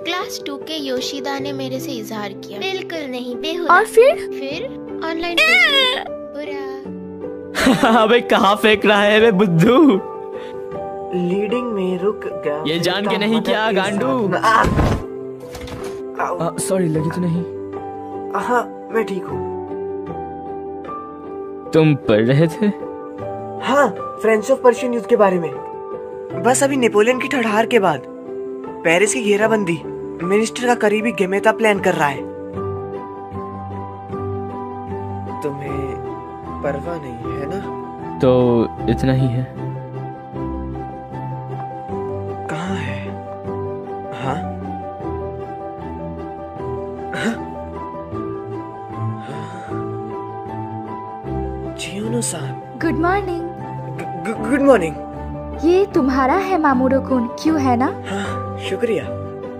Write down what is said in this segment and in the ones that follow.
Class 2 के Yoshida ने मेरे से इजहार किया। बिल्कुल नहीं, बेहुदा। और फिर ऑनलाइन बुरा। अबे कहाँ फेंक रहा है बे बुद्धू? लीडिंग में रुक गया। ये जान के नहीं क्या गांडू? सॉरी, लगी तो नहीं? हाँ, मैं ठीक हूँ। तुम पढ़ रहे थे? हाँ, फ्रेंच ऑफ पर्शियन युद्ध के बारे में। बस अभी नेपोलियन की ठड़हार के बाद पेरिस की घेराबंदी मिनिस्टर का करीबी गेमेता प्लान कर रहा है। तुम्हें परवाह नहीं है ना? तो इतना ही है। कहाँ है? हाँ? जियोनो-सान। Good morning. Good morning. ये तुम्हारा है मामूरो-कुन, क्यों है ना? हाँ, शुक्रिया।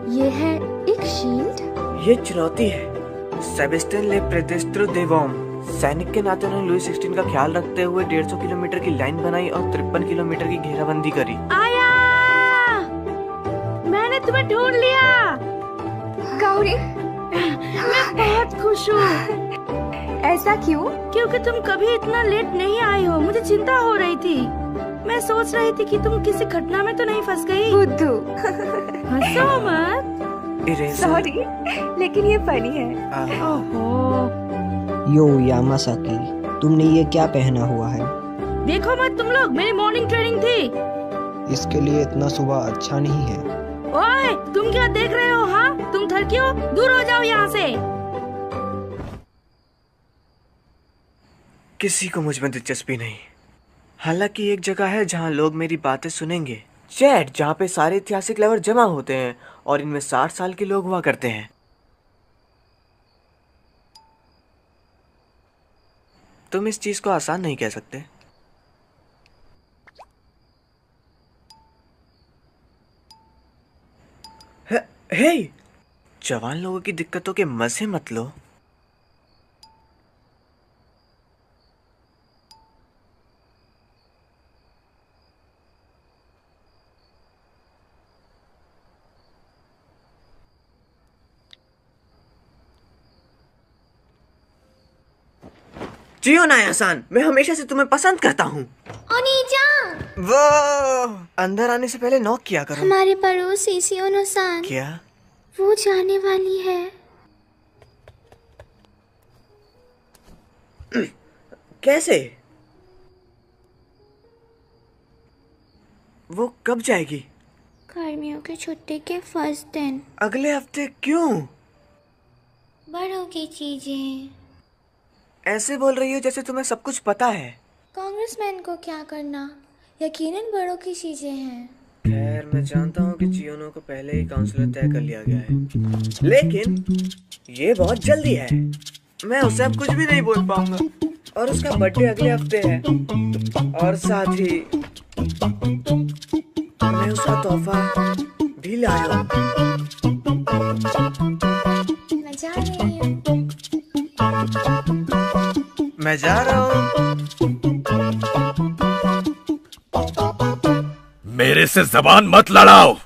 ये है एक शील्ड। ये चुनौती है। सेबेस्टियन ले प्रेतेस्त्रो देवोम। सैनिक के नाते उन्होंने लुई 16 का ख्याल रखते हुए 150 किलोमीटर की लाइन बनाई और 53 किलोमीटर की घेराबंदी करी। आया, मैंने तुम्हें ढूंढ लिया। गौरी, मैं बहुत खुश हूँ। ऐसा क्यों? क्योंकि तुम कभी इतना लेट नहीं आई हो। मुझे चिंता हो रही थी। मैं सोच रही थी कि तुम किसी घटना में तो नहीं फंस गई। बुद्धू। हंसो मत। सॉरी, लेकिन ये फनी है। ओहो। यो यामासाकी, तुमने ये क्या पहना हुआ है? देखो मत तुम लोग, मेरी मॉर्निंग ट्रेनिंग थी। इसके लिए इतना सुबह अच्छा नहीं है। ओए, तुम क्या देख रहे हो? हाँ, तुम थरकी हो, दूर हो जाओ यहाँ से। किसी को मुझ में दिलचस्पी नहीं। हालांकि एक जगह है जहाँ लोग मेरी बातें सुनेंगे। चैट, जहाँ पे सारे ऐतिहासिक लवर जमा होते हैं और इनमें 60 साल के लोग हुआ करते हैं। तुम इस चीज को आसान नहीं कह सकते। हे, जवान लोगों की दिक्कतों के मजे मत लो। जियो नाया-सान, मैं हमेशा से तुम्हें पसंद करता हूँ। ओनी-जान, वो अंदर आने से पहले नॉक किया करो। हमारे पड़ोसी सियोनो-सान, क्या? वो जाने वाली है। कैसे? वो कब जाएगी? गर्मियों की छुट्टी के फर्स्ट दिन। अगले हफ्ते? क्यों? बड़ों की चीजें। ऐसे बोल रही हो जैसे तुम्हें सब कुछ पता है। कांग्रेसमैन को क्या करना, यकीनन बड़ों की चीजें हैं। खैर, मैं जानता हूँ कि जियोनो को पहले ही काउंसलर तय कर लिया गया है, लेकिन ये बहुत जल्दी है। मैं उसे अब कुछ भी नहीं बोल पाऊंगा। और उसका बर्थडे अगले हफ्ते है, और साथ ही मैं उसका तोहफा भी लाया हूँ। मैं जा रही हूँ। मैं जा रहा हूँ। मेरे से जबान मत लड़ाओ।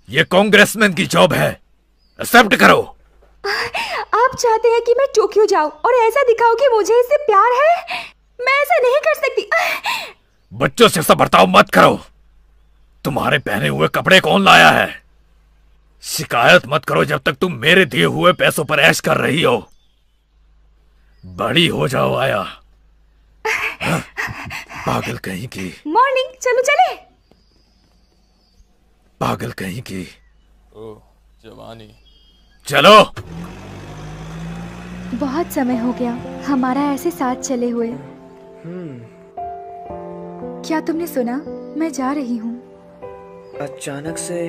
ये कांग्रेसमैन की जॉब है, एक्सेप्ट करो। आप चाहते हैं कि मैं टोक्यो जाऊं और ऐसा दिखाऊं कि मुझे इससे प्यार है? मैं ऐसा नहीं कर सकती। बच्चों से ऐसा बर्ताव मत करो। तुम्हारे पहने हुए कपड़े कौन लाया है? शिकायत मत करो जब तक तुम मेरे दिए हुए पैसों पर ऐश कर रही हो। बड़ी हो जाओ आया। हाँ? पागल कहीं की। मॉर्निंग, चलो चले। पागल कहीं की। ओह, जवानी। चलो। बहुत समय हो गया हमारा ऐसे साथ चले हुए। क्या तुमने सुना? मैं जा रही हूँ। अचानक से?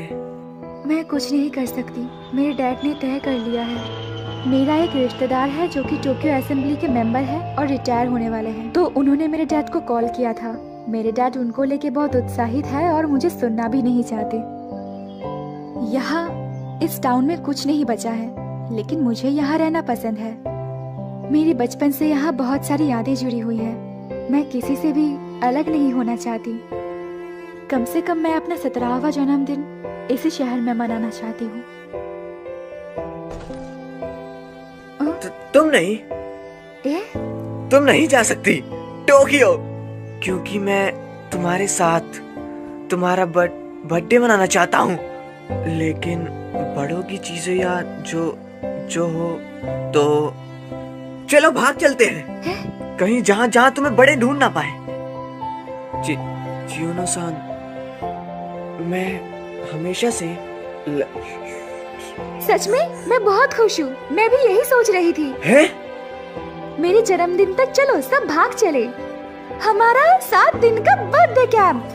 मैं कुछ नहीं कर सकती। मेरे डैड ने तय कर लिया है। मेरा एक रिश्तेदार है जो कि टोक्यो असेंबली के मेंबर है और रिटायर होने वाले हैं, तो उन्होंने मेरे डैड को कॉल किया था। मेरे डैड उनको लेके बहुत उत्साहित है और मुझे सुनना भी नहीं चाहते। यहाँ इस टाउन में कुछ नहीं बचा है, लेकिन मुझे यहाँ रहना पसंद है। मेरे बचपन से यहाँ बहुत सारी यादें जुड़ी हुई हैं। मैं किसी से भी अलग नहीं होना चाहती। कम से कम मैं अपना 17वां जन्मदिन इसी शहर में मनाना चाहती हूँ। तुम नहीं, तुम नहीं जा सकती टोक्यो, क्योंकि मैं तुम्हारे साथ तुम्हारा बर्थडे मनाना चाहता हूँ। लेकिन बड़ों की चीजें या जो हो तो चलो भाग चलते हैं कहीं जहाँ जहाँ तुम्हें बड़े ढूंढ ना पाए। चियोनो-सान, मैं हमेशा से सच में मैं बहुत खुश हूँ। मैं भी यही सोच रही थी। है? मेरे जन्मदिन तक चलो सब भाग चले। हमारा 7 दिन का बर्थडे कैंप।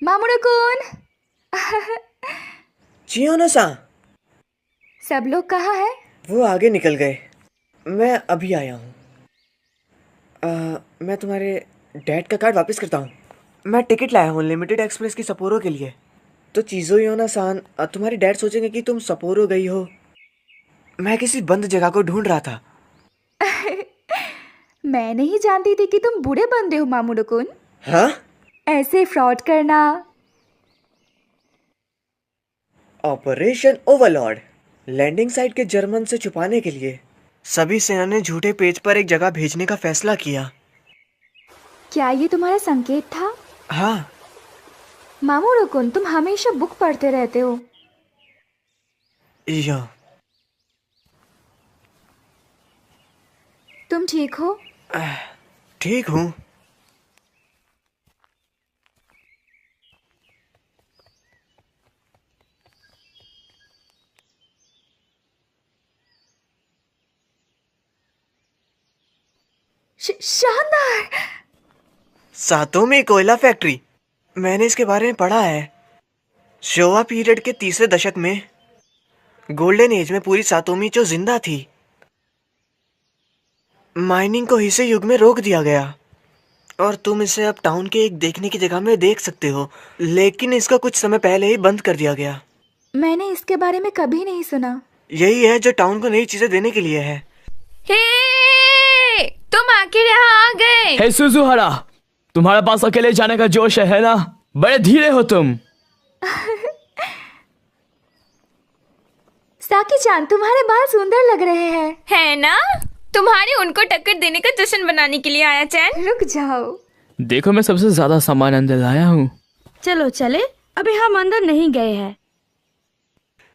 मामुरो-कुन। चियोनो-सान, सब लोग कहाँ हैं? वो आगे निकल गए। मैं अभी आया हूँ। मैं तुम्हारे डैड का कार्ड वापस करता हूँ। मैं टिकट लाया हूँ लिमिटेड एक्सप्रेस की सपोरो के लिए। तो चियोनो-सान, तुम्हारे डैड सोचेंगे कि तुम सपोरो गई हो। मैं किसी बंद जगह को ढूंढ रहा था। मैं नहीं जानती थी कि तुम बूढ़े बंदे हो मामुरो-कुन। हाँ? ऐसे फ्रॉड करना। Operation Overlord. लैंडिंग साइट के जर्मन से छुपाने के लिए सभी सेना ने झूठे पेज पर एक जगह भेजने का फैसला किया। क्या ये तुम्हारा संकेत था? हाँ। मामुरो-कुन, तुम हमेशा बुक पढ़ते रहते हो। या। तुम ठीक हो? ठीक हूँ। शानदार। सातोमी कोयला फैक्ट्री। मैंने इसके बारे में पढ़ा है। शोवा पीरियड के तीसरे दशक में गोल्डन एज में पूरी सातोमी जो जिंदा थी। माइनिंग को हिसे युग में रोक दिया गया और तुम इसे अब टाउन के एक देखने की जगह में देख सकते हो, लेकिन इसका कुछ समय पहले ही बंद कर दिया गया। मैंने इसके बारे में कभी नहीं सुना। यही है जो टाउन को नई चीजें देने के लिए है। हे, तुम आखिर यहाँ आ गए। हे सुजुहारा, तुम्हारे पास अकेले जाने का जोश है ना? बड़े धीरे हो तुम। साकी-चान, तुम्हारे बाल सुंदर लग रहे हैं। है ना? तुम्हारे उनको टक्कर देने का जश्न बनाने के लिए आया चैन। रुक जाओ। देखो, मैं सबसे ज्यादा सामान अंदर लाया हूँ। चलो चले, अभी हम अंदर नहीं गए हैं।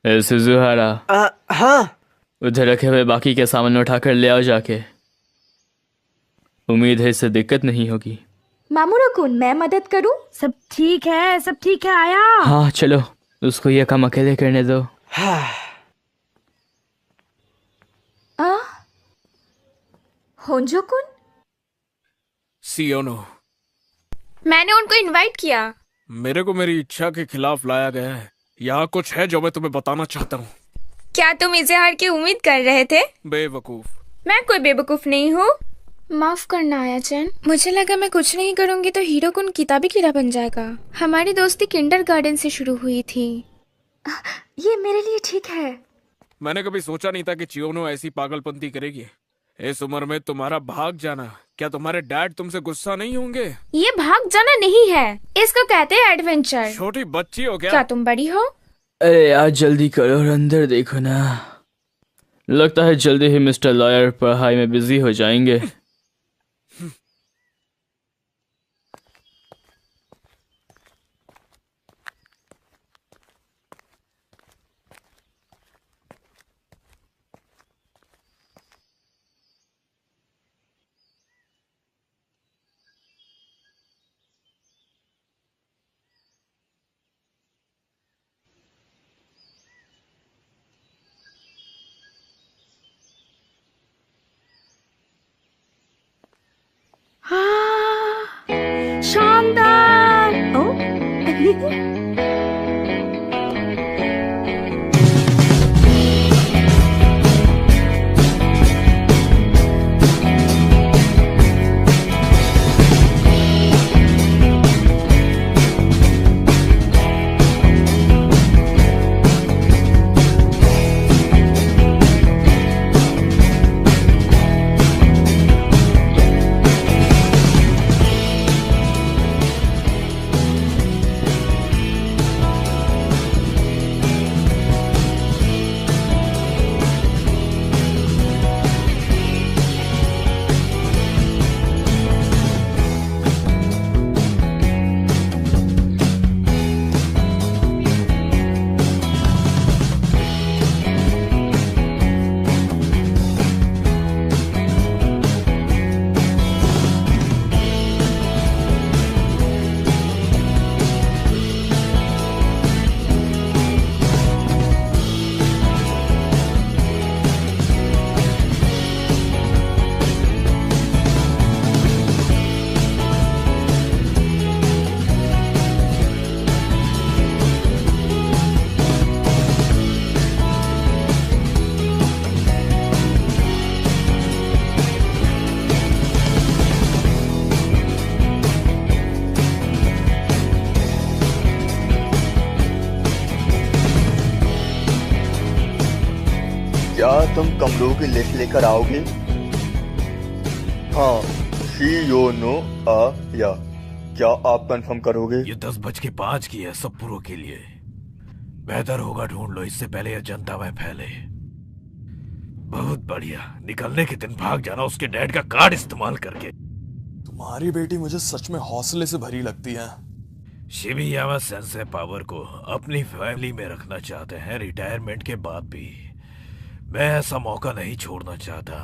हे सुजुहारा, हाँ। उधर रखे हुए बाकी के सामान उठाकर ले आओ जाके। उम्मीद है इससे दिक्कत नहीं होगी। मामुरो-कुन, मैं मदद करूं? सब ठीक है, सब ठीक है। आया। हाँ चलो, उसको ये काम अकेले करने दो। होंजो-कुन? सियोनो, मैंने उनको इनवाइट किया। मेरे को मेरी इच्छा के खिलाफ लाया गया है। यहाँ कुछ है जो मैं तुम्हें बताना चाहता हूँ। क्या तुम इजहार की उम्मीद कर रहे थे? बेवकूफ। मैं कोई बेवकूफ नहीं हूँ। माफ करना आया चैन, मुझे लगा मैं कुछ नहीं करूँगी तो हीरो-कुन किताबी कीड़ा बन जाएगा। हमारी दोस्ती किंडरगार्टन से शुरू हुई थी। ये मेरे लिए ठीक है। मैंने कभी सोचा नहीं था कि चियोनो ऐसी पागलपंती करेगी। इस उम्र में तुम्हारा भाग जाना, क्या तुम्हारे डैड तुमसे गुस्सा नहीं होंगे? ये भाग जाना नहीं है, इसको कहते हैं एडवेंचर। छोटी बच्ची हो क्या? क्या तुम बड़ी हो? अरे यार जल्दी करो और अंदर देखो ना। लगता है जल्दी ही मिस्टर लॉयर पढ़ाई में बिजी हो जाएंगे। हाँ, शानदार। ओ, तुम कमरों की लिस्ट लेकर आओगे? हाँ, नो आ या क्या आप कंफर्म करोगे? ये 10:05 की है सब पूरों के लिए। बेहतर होगा ढूंढ लो इससे पहले यह जनता में फैले। बहुत बढ़िया, निकलने के दिन भाग जाना उसके डैड का कार्ड इस्तेमाल करके। तुम्हारी बेटी मुझे सच में हौसले से भरी लगती है। शिमियामा सेंसे पावर को अपनी फैमिली में रखना चाहते हैं रिटायरमेंट के बाद भी। मैं ऐसा मौका नहीं छोड़ना चाहता।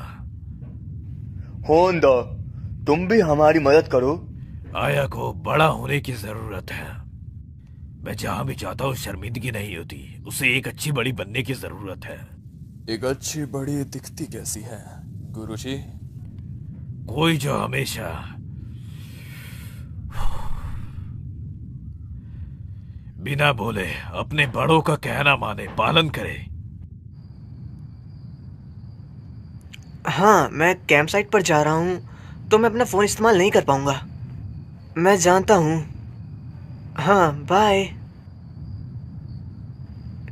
होंडा, तुम भी हमारी मदद करो। आया को बड़ा होने की जरूरत है। मैं जहां भी जाता हूँ शर्मिंदगी नहीं होती। उसे एक अच्छी बड़ी बनने की जरूरत है। एक अच्छी बड़ी दिखती कैसी है गुरुजी? कोई जो हमेशा बिना बोले अपने बड़ों का कहना माने, पालन करे। हाँ, मैं कैंप साइट पर जा रहा हूँ तो मैं अपना फोन इस्तेमाल नहीं कर पाऊंगा। मैं जानता हूँ। हाँ, बाय।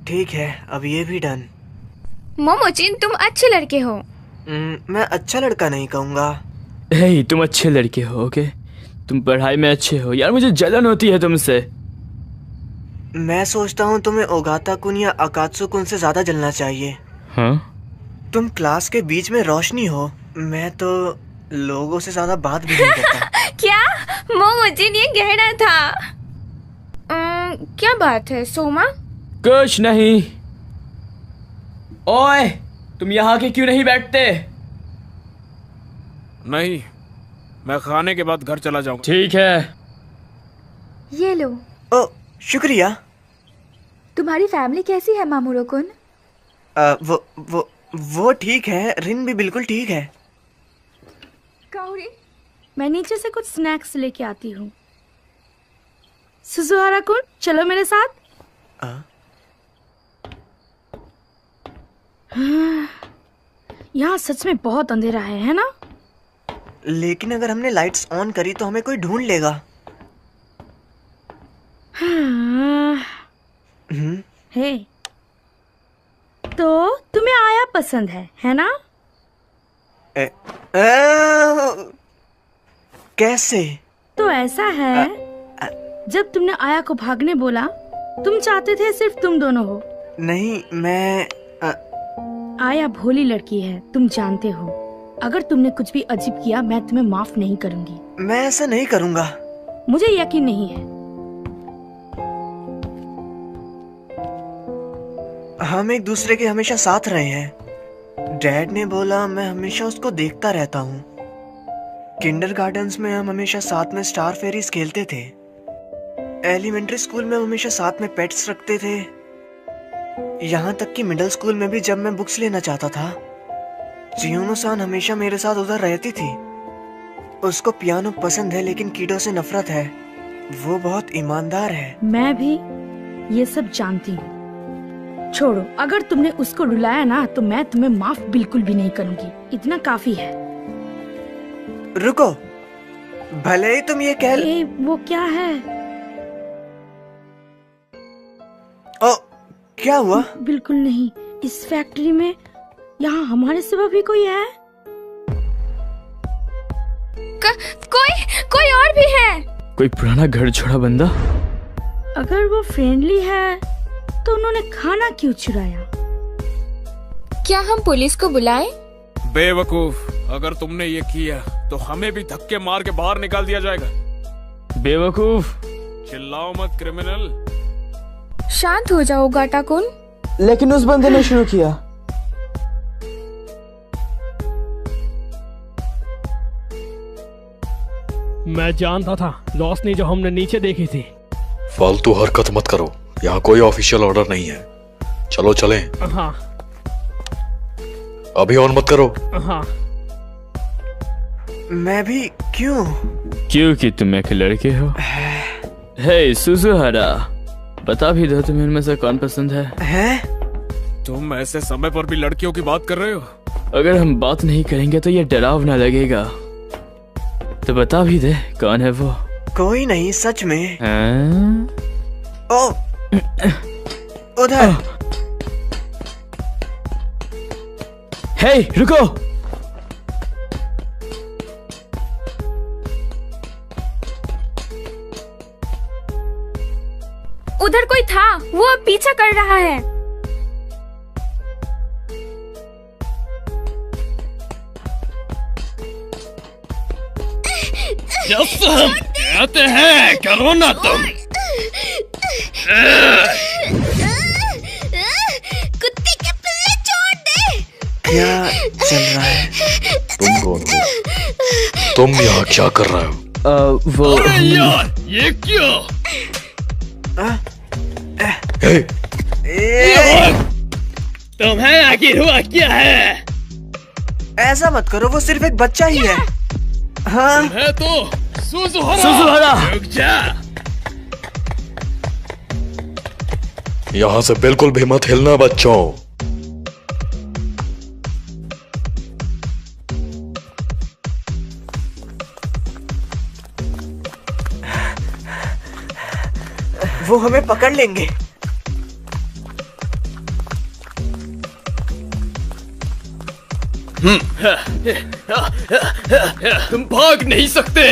ठीक है, अब ये भी डन। मोमोचिन, तुम अच्छे लड़के हो। मैं अच्छा लड़का नहीं कहूँगा। हे, तुम अच्छे लड़के हो। ओके, तुम पढ़ाई में अच्छे हो। यार मुझे जलन होती है तुमसे। मैं सोचता हूँ तुम्हें ओगाता कुन या अकात्सु कुन से ज्यादा जलना चाहिए। हाँ? तुम क्लास के बीच में रोशनी हो। मैं तो लोगों से ज्यादा बात भी नहीं करता। क्या मोमोचिन, ये कहना था? क्या बात है सोमा? कुछ नहीं। ओए, तुम यहाँ के क्यों नहीं बैठते? नहीं, मैं खाने के बाद घर चला जाऊंगा। ठीक है। ये लो। ओ, शुक्रिया। तुम्हारी फैमिली कैसी है मामूरो कुन? वो ठीक है। रिन भी बिल्कुल ठीक है। काओरी, मैं नीचे से कुछ स्नैक्स लेके आती हूँ। सुजुहारा कुन, चलो मेरे साथ। यहाँ सच में बहुत अंधेरा है ना? लेकिन अगर हमने लाइट्स ऑन करी तो हमें कोई ढूंढ लेगा। हे, तो तुम्हें आया पसंद है ना? कैसे? तो ऐसा है, जब तुमने आया को भागने बोला, तुम चाहते थे सिर्फ तुम दोनों हो। नहीं, मैं आया भोली लड़की है, तुम जानते हो। अगर तुमने कुछ भी अजीब किया मैं तुम्हें माफ नहीं करूंगी। मैं ऐसा नहीं करूंगा। मुझे यकीन नहीं है। हम एक दूसरे के हमेशा साथ रहे हैं। डैड ने बोला, मैं हमेशा उसको देखता रहता हूँ। किंडरगार्टन्स में हम हमेशा साथ में स्टार फेरीज खेलते थे। एलिमेंट्री स्कूल में हम हमेशा साथ में पेट्स रखते थे। यहाँ तक कि मिडिल स्कूल में भी जब मैं बुक्स लेना चाहता था, चियोनो-सान हमेशा मेरे साथ उधर रहती थी। उसको पियानो पसंद है लेकिन कीडो से नफरत है। वो बहुत ईमानदार है। मैं भी ये सब जानती हूँ। छोड़ो, अगर तुमने उसको रुलाया ना तो मैं तुम्हें माफ बिल्कुल भी नहीं करूंगी। इतना काफी है। रुको, भले ही तुम ये कह वो क्या है? ओ, क्या हुआ? बिल्कुल नहीं। इस फैक्ट्री में यहाँ हमारे सिवा भी कोई है? कोई और भी है? कोई पुराना घर छोड़ा बंदा? अगर वो फ्रेंडली है तो उन्होंने खाना क्यों चुराया? क्या हम पुलिस को बुलाएं? बेवकूफ, अगर तुमने ये किया तो हमें भी धक्के मार के बाहर निकाल दिया जाएगा। बेवकूफ, चिल्लाओ मत क्रिमिनल। शांत हो जाओ गाटा कुन। लेकिन उस बंदे ने शुरू किया। मैं जानता था, रोशनी जो हमने नीचे देखी थी। फालतू हरकत मत करो, यहाँ कोई ऑफिशियल ऑर्डर नहीं है। चलो चलें। हाँ। अभी ऑन मत करो। हाँ। मैं भी क्यों? क्योंकि तुम एक लड़के हो। हे सुजुहारा, बता भी दो तुम्हें इनमें से कौन पसंद है? तुम ऐसे समय पर भी लड़कियों की बात कर रहे हो? अगर हम बात नहीं करेंगे तो ये डरावना लगेगा। तो बता भी दे कौन है वो। कोई नहीं, सच में। हे रुको। उधर कोई था, वो अब पीछा कर रहा है। कहते हैं करो ना तुम। कुत्ते के पिल्ले छोड़ दे। क्या चल रहा है? तुम कौन हो? तुम यहाँ क्या कर रहे हो? वो अरे यार ये क्या? तुम्हें आखिर हुआ क्या है? ऐसा मत करो, वो सिर्फ एक बच्चा ही है। हाँ है तो सुजुहारा। रुक जा। यहाँ से बिल्कुल भी मत हिलना बच्चों। वो हमें पकड़ लेंगे। तुम भाग नहीं सकते।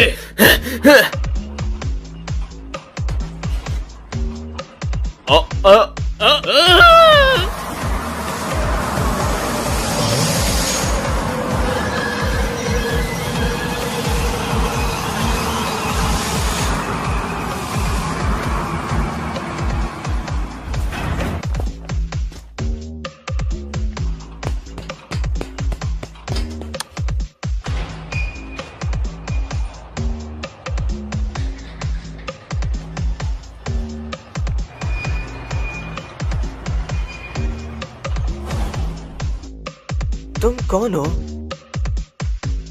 तुम कौन हो?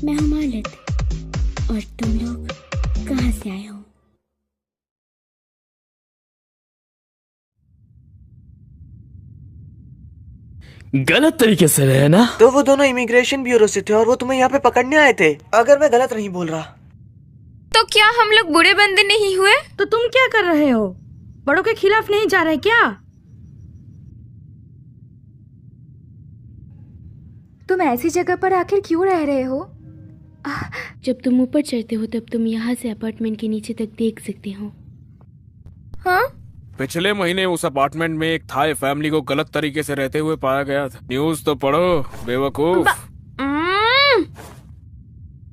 मैं हूँ मालिक। और तुम लोग कहाँ से आए हो? गलत तरीके से रहे ना? तो वो दोनों इमिग्रेशन ब्यूरो से थे और वो तुम्हें यहाँ पे पकड़ने आए थे, अगर मैं गलत नहीं बोल रहा। तो क्या हम लोग बुरे बंदे नहीं हुए? तो तुम क्या कर रहे हो? बड़ों के खिलाफ नहीं जा रहे क्या? तुम ऐसी जगह पर आखिर क्यों रह रहे हो? जब तुम ऊपर चढ़ते हो तब तुम यहाँ से अपार्टमेंट के नीचे तक देख सकते हो। हाँ? पिछले महीने उस अपार्टमेंट में एक थाई फैमिली को गलत तरीके से रहते हुए पाया गया था। न्यूज़ तो पढ़ो बेवकूफ।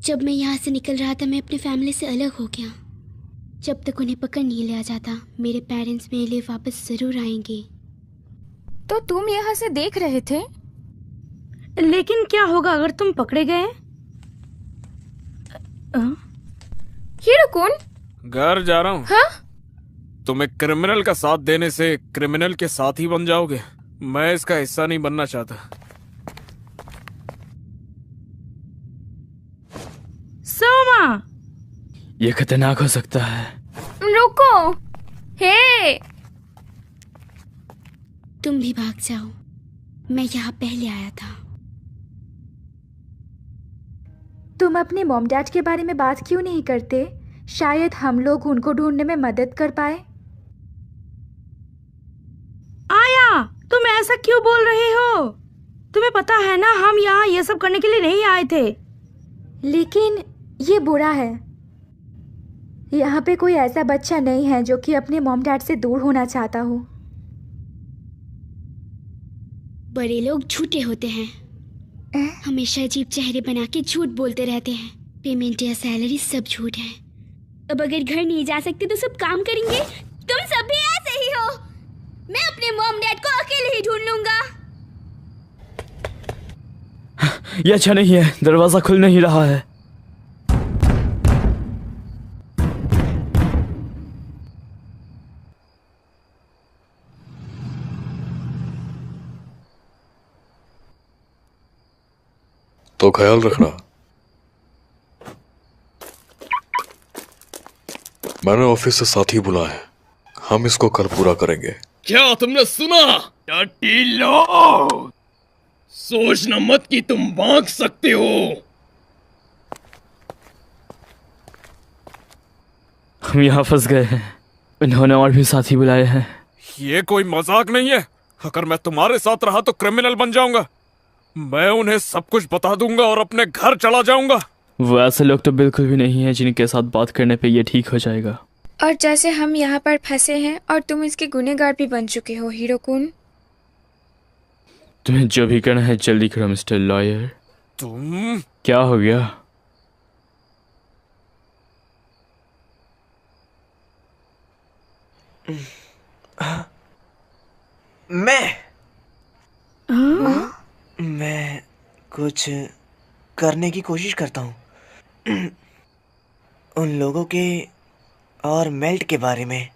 जब मैं यहाँ से निकल रहा था मैं अपने फैमिली से अलग हो गया। जब तक उन्हें पकड़ नहीं लिया जाता मेरे पेरेंट्स मेरे लिए वापस जरूर आएंगे। तो तुम यहाँ से देख रहे थे? लेकिन क्या होगा अगर तुम पकड़े गए? हीरो कौन? घर जा रहा हूँ। हाँ? तुम एक क्रिमिनल का साथ देने से क्रिमिनल के साथ ही बन जाओगे। मैं इसका हिस्सा नहीं बनना चाहता। सोमा, ये खतरनाक हो सकता है। रुको। हे, तुम भी भाग जाओ। मैं यहाँ पहले आया था। तुम अपने मॉम डैड के बारे में बात क्यों नहीं करते? शायद हम लोग उनको ढूंढने में मदद कर पाए। आया, तुम ऐसा क्यों बोल रहे हो? तुम्हें पता है ना हम यहाँ ये सब करने के लिए नहीं आए थे। लेकिन ये बुरा है। यहाँ पे कोई ऐसा बच्चा नहीं है जो कि अपने मॉम डैड से दूर होना चाहता हो। बड़े लोग झूठे होते हैं। हमेशा अजीब चेहरे बना के झूठ बोलते रहते हैं। पेमेंट या सैलरी सब झूठ है। अब अगर घर नहीं जा सकते तो सब काम करेंगे। तुम सब भी ऐसे ही हो। मैं अपने मॉम डैड को अकेले ही ढूंढ लूंगा। ये अच्छा नहीं है, दरवाजा खुल नहीं रहा है। तो ख्याल रखना। मैंने ऑफिस से साथी बुलाए, हम इसको कल पूरा करेंगे। क्या तुमने सुना? लो सोचना मत कि तुम भाग सकते हो। हम यहाँ फंस गए हैं। इन्होंने और भी साथी बुलाए हैं। ये कोई मजाक नहीं है। अगर मैं तुम्हारे साथ रहा तो क्रिमिनल बन जाऊंगा। मैं उन्हें सब कुछ बता दूंगा और अपने घर चला जाऊंगा। वो ऐसे लोग तो बिल्कुल भी नहीं है जिनके साथ बात करने पे ये ठीक हो जाएगा। और जैसे हम यहाँ पर फंसे हैं और तुम इसके गुनहगार भी बन चुके हो हीरो-कुन। तुम्हें जो भी करना है जल्दी करो मिस्टर लॉयर। तुम क्या हो गया? मैं कुछ करने की कोशिश करता हूँ उन लोगों के और मेल्ट के बारे में।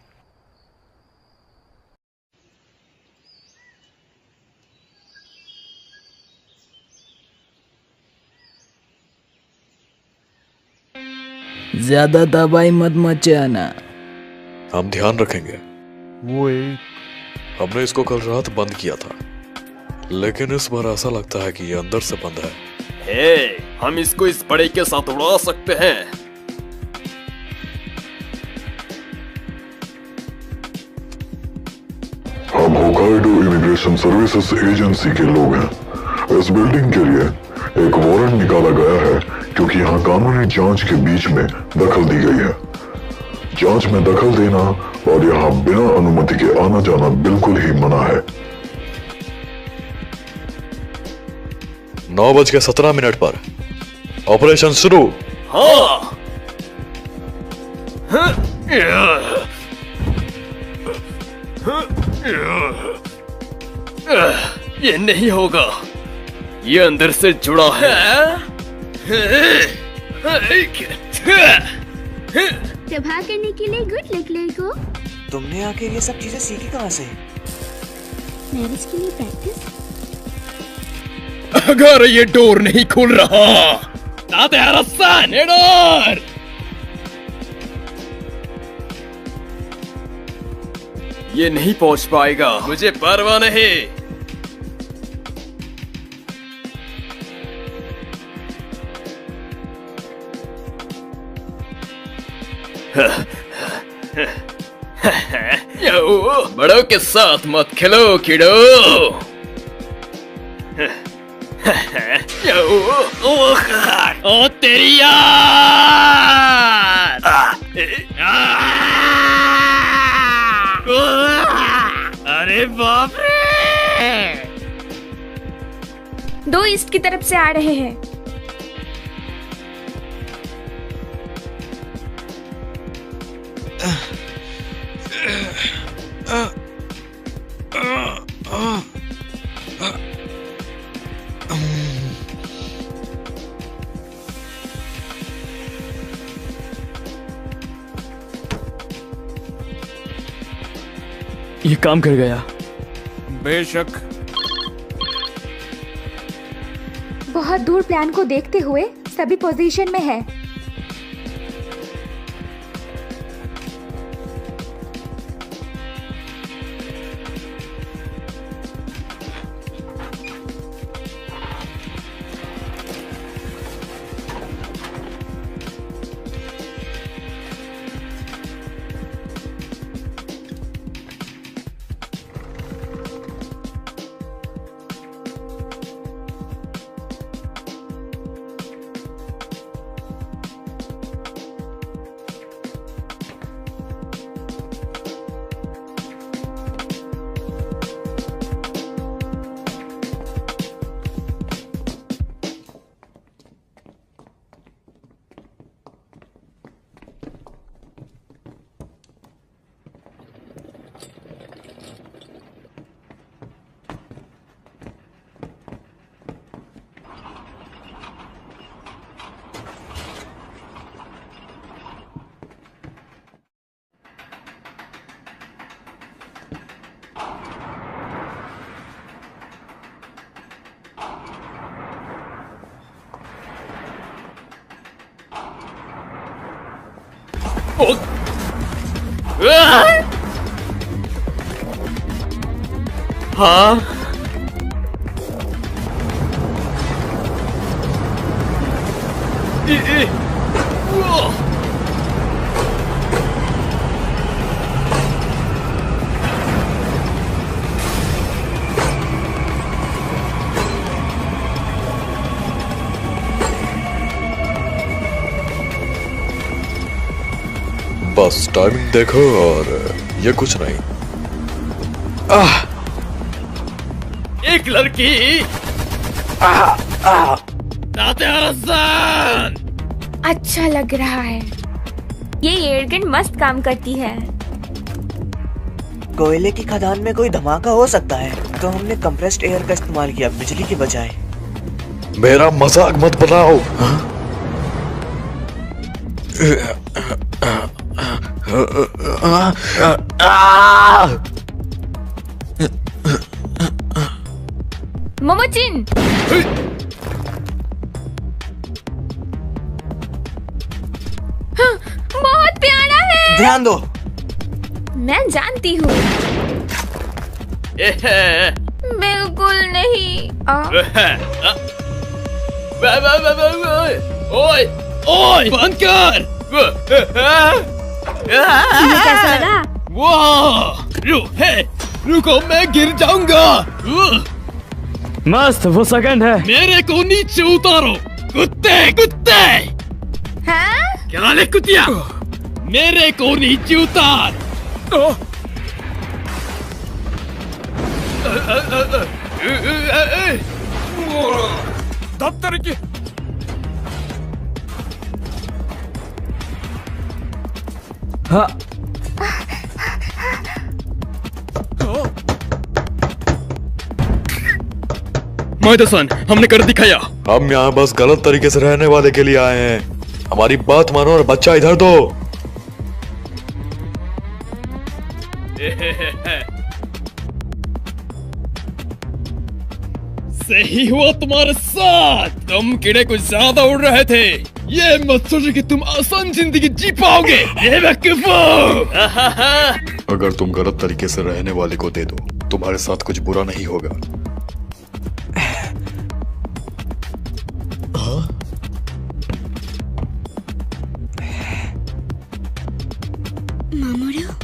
ज्यादा दवाई मत मचाना। हम ध्यान रखेंगे। वो एक हमने इसको कल रात बंद किया था, लेकिन इस बार ऐसा लगता है कि ये अंदर से बंद है। हे, हम इसको इस बड़े के साथ उड़ा सकते हैं। हम होकाइडो इमिग्रेशन सर्विसेज एजेंसी के लोग हैं। इस बिल्डिंग के लिए एक वारंट निकाला गया है क्योंकि यहाँ कानूनी जांच के बीच में दखल दी गई है। जांच में दखल देना और यहाँ बिना अनुमति के आना जाना बिल्कुल ही मना है। 9:17 पर ऑपरेशन शुरू। हाँ। ये नहीं होगा, ये अंदर से जुड़ा है। प्रभा करने के लिए गुड लक लड़को। तुमने आके ये सब चीजें सीखी कहाँ से? मैरिज के लिए प्रैक्टिस। अगर ये डोर नहीं खुल रहा डोर। ये नहीं पहुंच पाएगा, मुझे परवाह नहीं। बड़ों के साथ मत खेलो किडो। ओ तेरी यार। अरे बाप रे। 2 ईस्ट की तरफ से आ रहे हैं। ये काम कर गया। बेशक। बहुत दूर प्लान को देखते हुए सभी पोजीशन में है। हाँ। बस टाइमिंग देखो और ये कुछ नहीं। एक लड़की अच्छा लग रहा है। ये एयरगन मस्त काम करती है। कोयले की खदान में कोई धमाका हो सकता है, तो हमने कंप्रेस्ड एयर का इस्तेमाल किया बिजली के बजाय। मेरा मजाक मत बनाओ। मोमोचिन, बहुत प्यारा है। ध्यान दो। मैं जानती हूँ। बिल्कुल नहीं। ओए ओए बंद कर। कैसा लगा? वाह, रुको मैं गिर जाऊंगा। मस्त, वो सेकंड है। मेरे को नीचे उतारो कुत्ते कुत्ते। हाँ? क्या ले कुतिया, मेरे को नीचे उतार। दफ्तर की हाँ। माइदा-सान, हमने कर दिखाया। हम यहाँ बस गलत तरीके से रहने वाले के लिए आए हैं। हमारी बात मानो और बच्चा इधर दो। सही हुआ तुम्हारे साथ। तुम कीड़े कुछ ज्यादा उड़ रहे थे। ये मत सोचो कि तुम आसान जिंदगी जी पाओगे। ये बेवकूफो। अगर तुम गलत तरीके से रहने वाले को दे दो, तुम्हारे साथ कुछ बुरा नहीं होगा। मामूरो?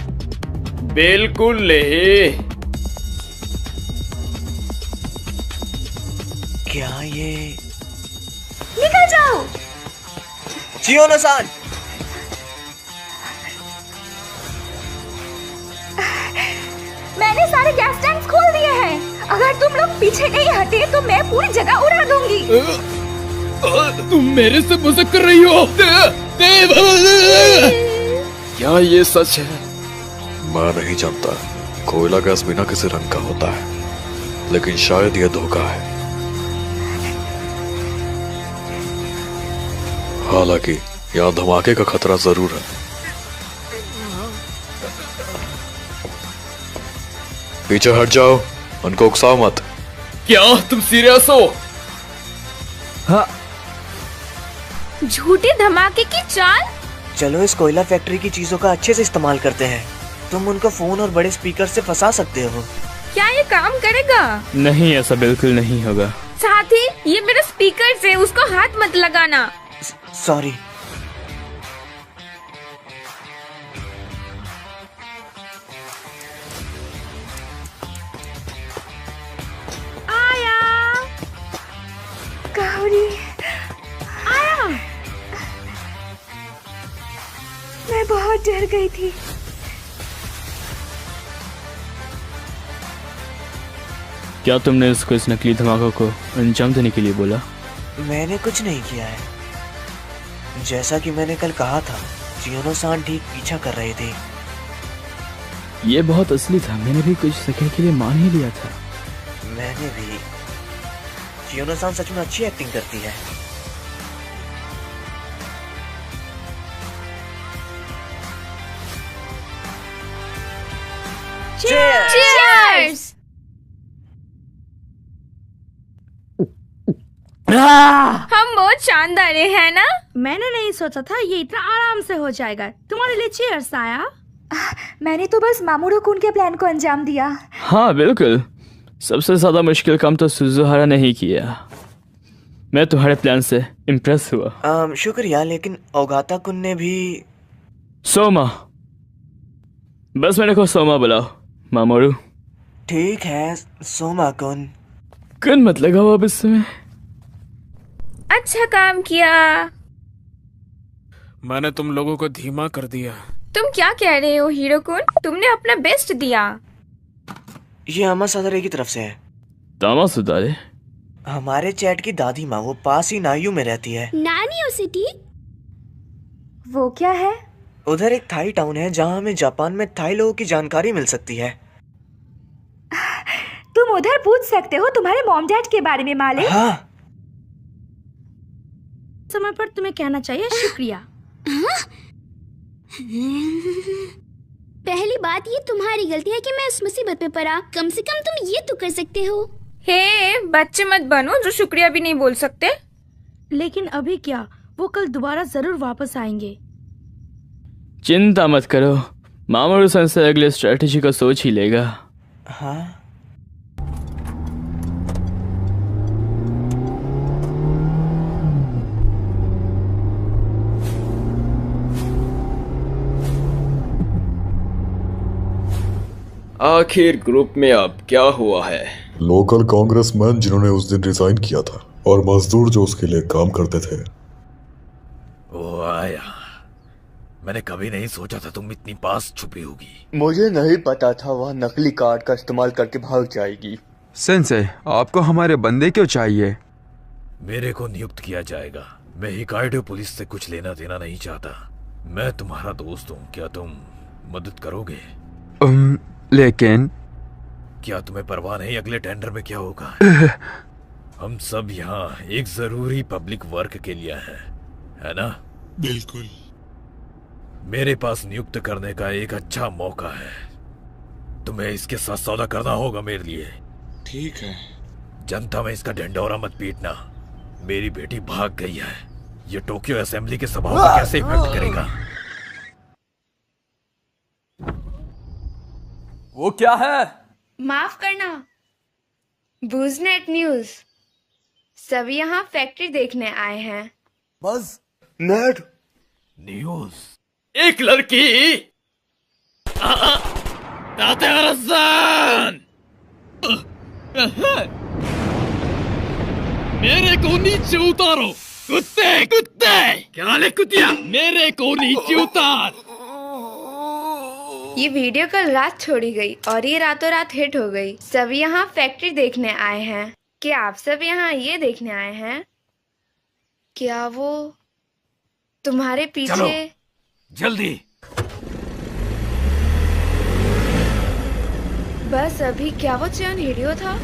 बिल्कुल नहीं। क्या ये? निकल जाओ। चियोनो-सान। मैंने सारे गैस टैंक्स खोल दिए हैं। अगर तुम लोग पीछे नहीं हटे तो मैं पूरी जगह उड़ा दूंगी। तुम मेरे से मजाक कर रही हो? क्या ये सच है? मैं नहीं जानता। कोयला गैस बिना किसी रंग का होता है, लेकिन शायद यह धोखा है। हालांकि यहाँ धमाके का खतरा जरूर है। पीछे हट जाओ, उनको उकसाओ मत। क्या तुम सीरियस हो? हाँ। झूठे धमाके की चाल। चलो इस कोयला फैक्ट्री की चीजों का अच्छे से इस्तेमाल करते हैं। तुम उनको फोन और बड़े स्पीकर से फंसा सकते हो। क्या ये काम करेगा? नहीं, ऐसा बिल्कुल नहीं होगा। साथी, ये मेरा स्पीकर से, उसको हाथ मत लगाना। सॉरी। आया। कावड़ी। आया। मैं बहुत डर गई थी। क्या तुमने उसको इस नकली धमाकों को अंजाम देने के लिए बोला? मैंने कुछ नहीं किया है। जैसा कि मैंने कल कहा था, चियोनो-सान ठीक पीछा कर रहे थे। ये बहुत असली था। मैंने भी कुछ सेकंड के लिए मान ही लिया था। मैंने भी। चियोनो-सान सच में अच्छी एक्टिंग करती है। Cheers! हम बहुत शानदार है ना? मैंने नहीं सोचा था ये इतना आराम से हो जाएगा। तुम्हारे लिए चीयर्स आया। मैंने तो बस मामूरो-कुन के प्लान को अंजाम दिया। हाँ बिल्कुल, सबसे ज्यादा मुश्किल काम तो सुजुहारा ने ही किया। मैं तुम्हारे प्लान से इम्प्रेस हुआ। शुक्रिया, लेकिन ओगाता-कुन ने भी। सोमा, बस मेरे को सोमा बुलाओ। मामोरू। ठीक है सोमा-कुन। कुन मत लगाओ अब इसमें। अच्छा काम किया। मैंने तुम लोगों को धीमा कर दिया। तुम क्या कह रहे हो हीरो कुन? तुमने अपना बेस्ट दिया। ये अम्मा सदारे की तरफ से है। तामा सुधारे? हमारे चैट की दादी माँ, वो पास ही नायू में रहती है। नानियो सिटी? वो क्या है? उधर एक थाई टाउन है जहाँ हमें जापान में थाई लोगों की जानकारी मिल सकती है। तुम उधर पूछ सकते हो तुम्हारे मॉम डैड के बारे में मालिक। हाँ। समय पर तुम्हें कहना चाहिए शुक्रिया। पहली बात ये तुम्हारी गलती है कि मैं इस मुसीबत में पड़ा। कम से कम तुम ये तो कर सकते हो। हे, बच्चे मत बनो जो शुक्रिया भी नहीं बोल सकते। लेकिन अभी क्या, वो कल दोबारा जरूर वापस आएंगे। चिंता मत करो, मामोरू सेंसेई अगले स्ट्रेटेजी का सोच ही लेगा। हाँ। आखिर ग्रुप में अब क्या हुआ है? लोकल कांग्रेसमैन जिन्होंने उस दिन रिजाइन किया था और मजदूर जो उसके लिए काम करते थे। वो आया। मैंने कभी नहीं सोचा था तुम इतनी पास छुपी होगी। मुझे नहीं पता था वह नकली कार्ड का इस्तेमाल करके भाग जाएगी। सेंसेई, आपको हमारे बंदे क्यों चाहिए? मेरे को नियुक्त किया जाएगा। मैं हिकाइडो पुलिस से कुछ लेना देना नहीं चाहता। मैं तुम्हारा दोस्त हूँ, क्या तुम मदद करोगे? लेकिन क्या तुम्हें परवाह नहीं अगले टेंडर में क्या होगा? हम सब यहाँ एक जरूरी पब्लिक वर्क के लिए हैं, है ना? बिल्कुल। मेरे पास नियुक्त करने का एक अच्छा मौका है। तुम्हें इसके साथ सौदा करना होगा मेरे लिए। ठीक है। जनता में इसका ढिंढोरा मत पीटना। मेरी बेटी भाग गई है। ये टोक्यो असेंबली के स्वभाव को कैसे इफेक्ट करेगा? वो क्या है? माफ करना, बूजनेट न्यूज। सब यहाँ फैक्ट्री देखने आए हैं। बस नेट न्यूज। एक लड़की मेरे को नीचे उतारो कुत्ते कुत्ते। क्या ले कुतिया, मेरे को नीचे उतार। ये वीडियो कल रात छोड़ी गई और ये रातों रात हिट हो गई। सब यहाँ फैक्ट्री देखने आए हैं। क्या आप सब यहाँ ये देखने आए हैं? क्या वो तुम्हारे पीछे? चलो, जल्दी। बस अभी क्या वो चयन हीरो था?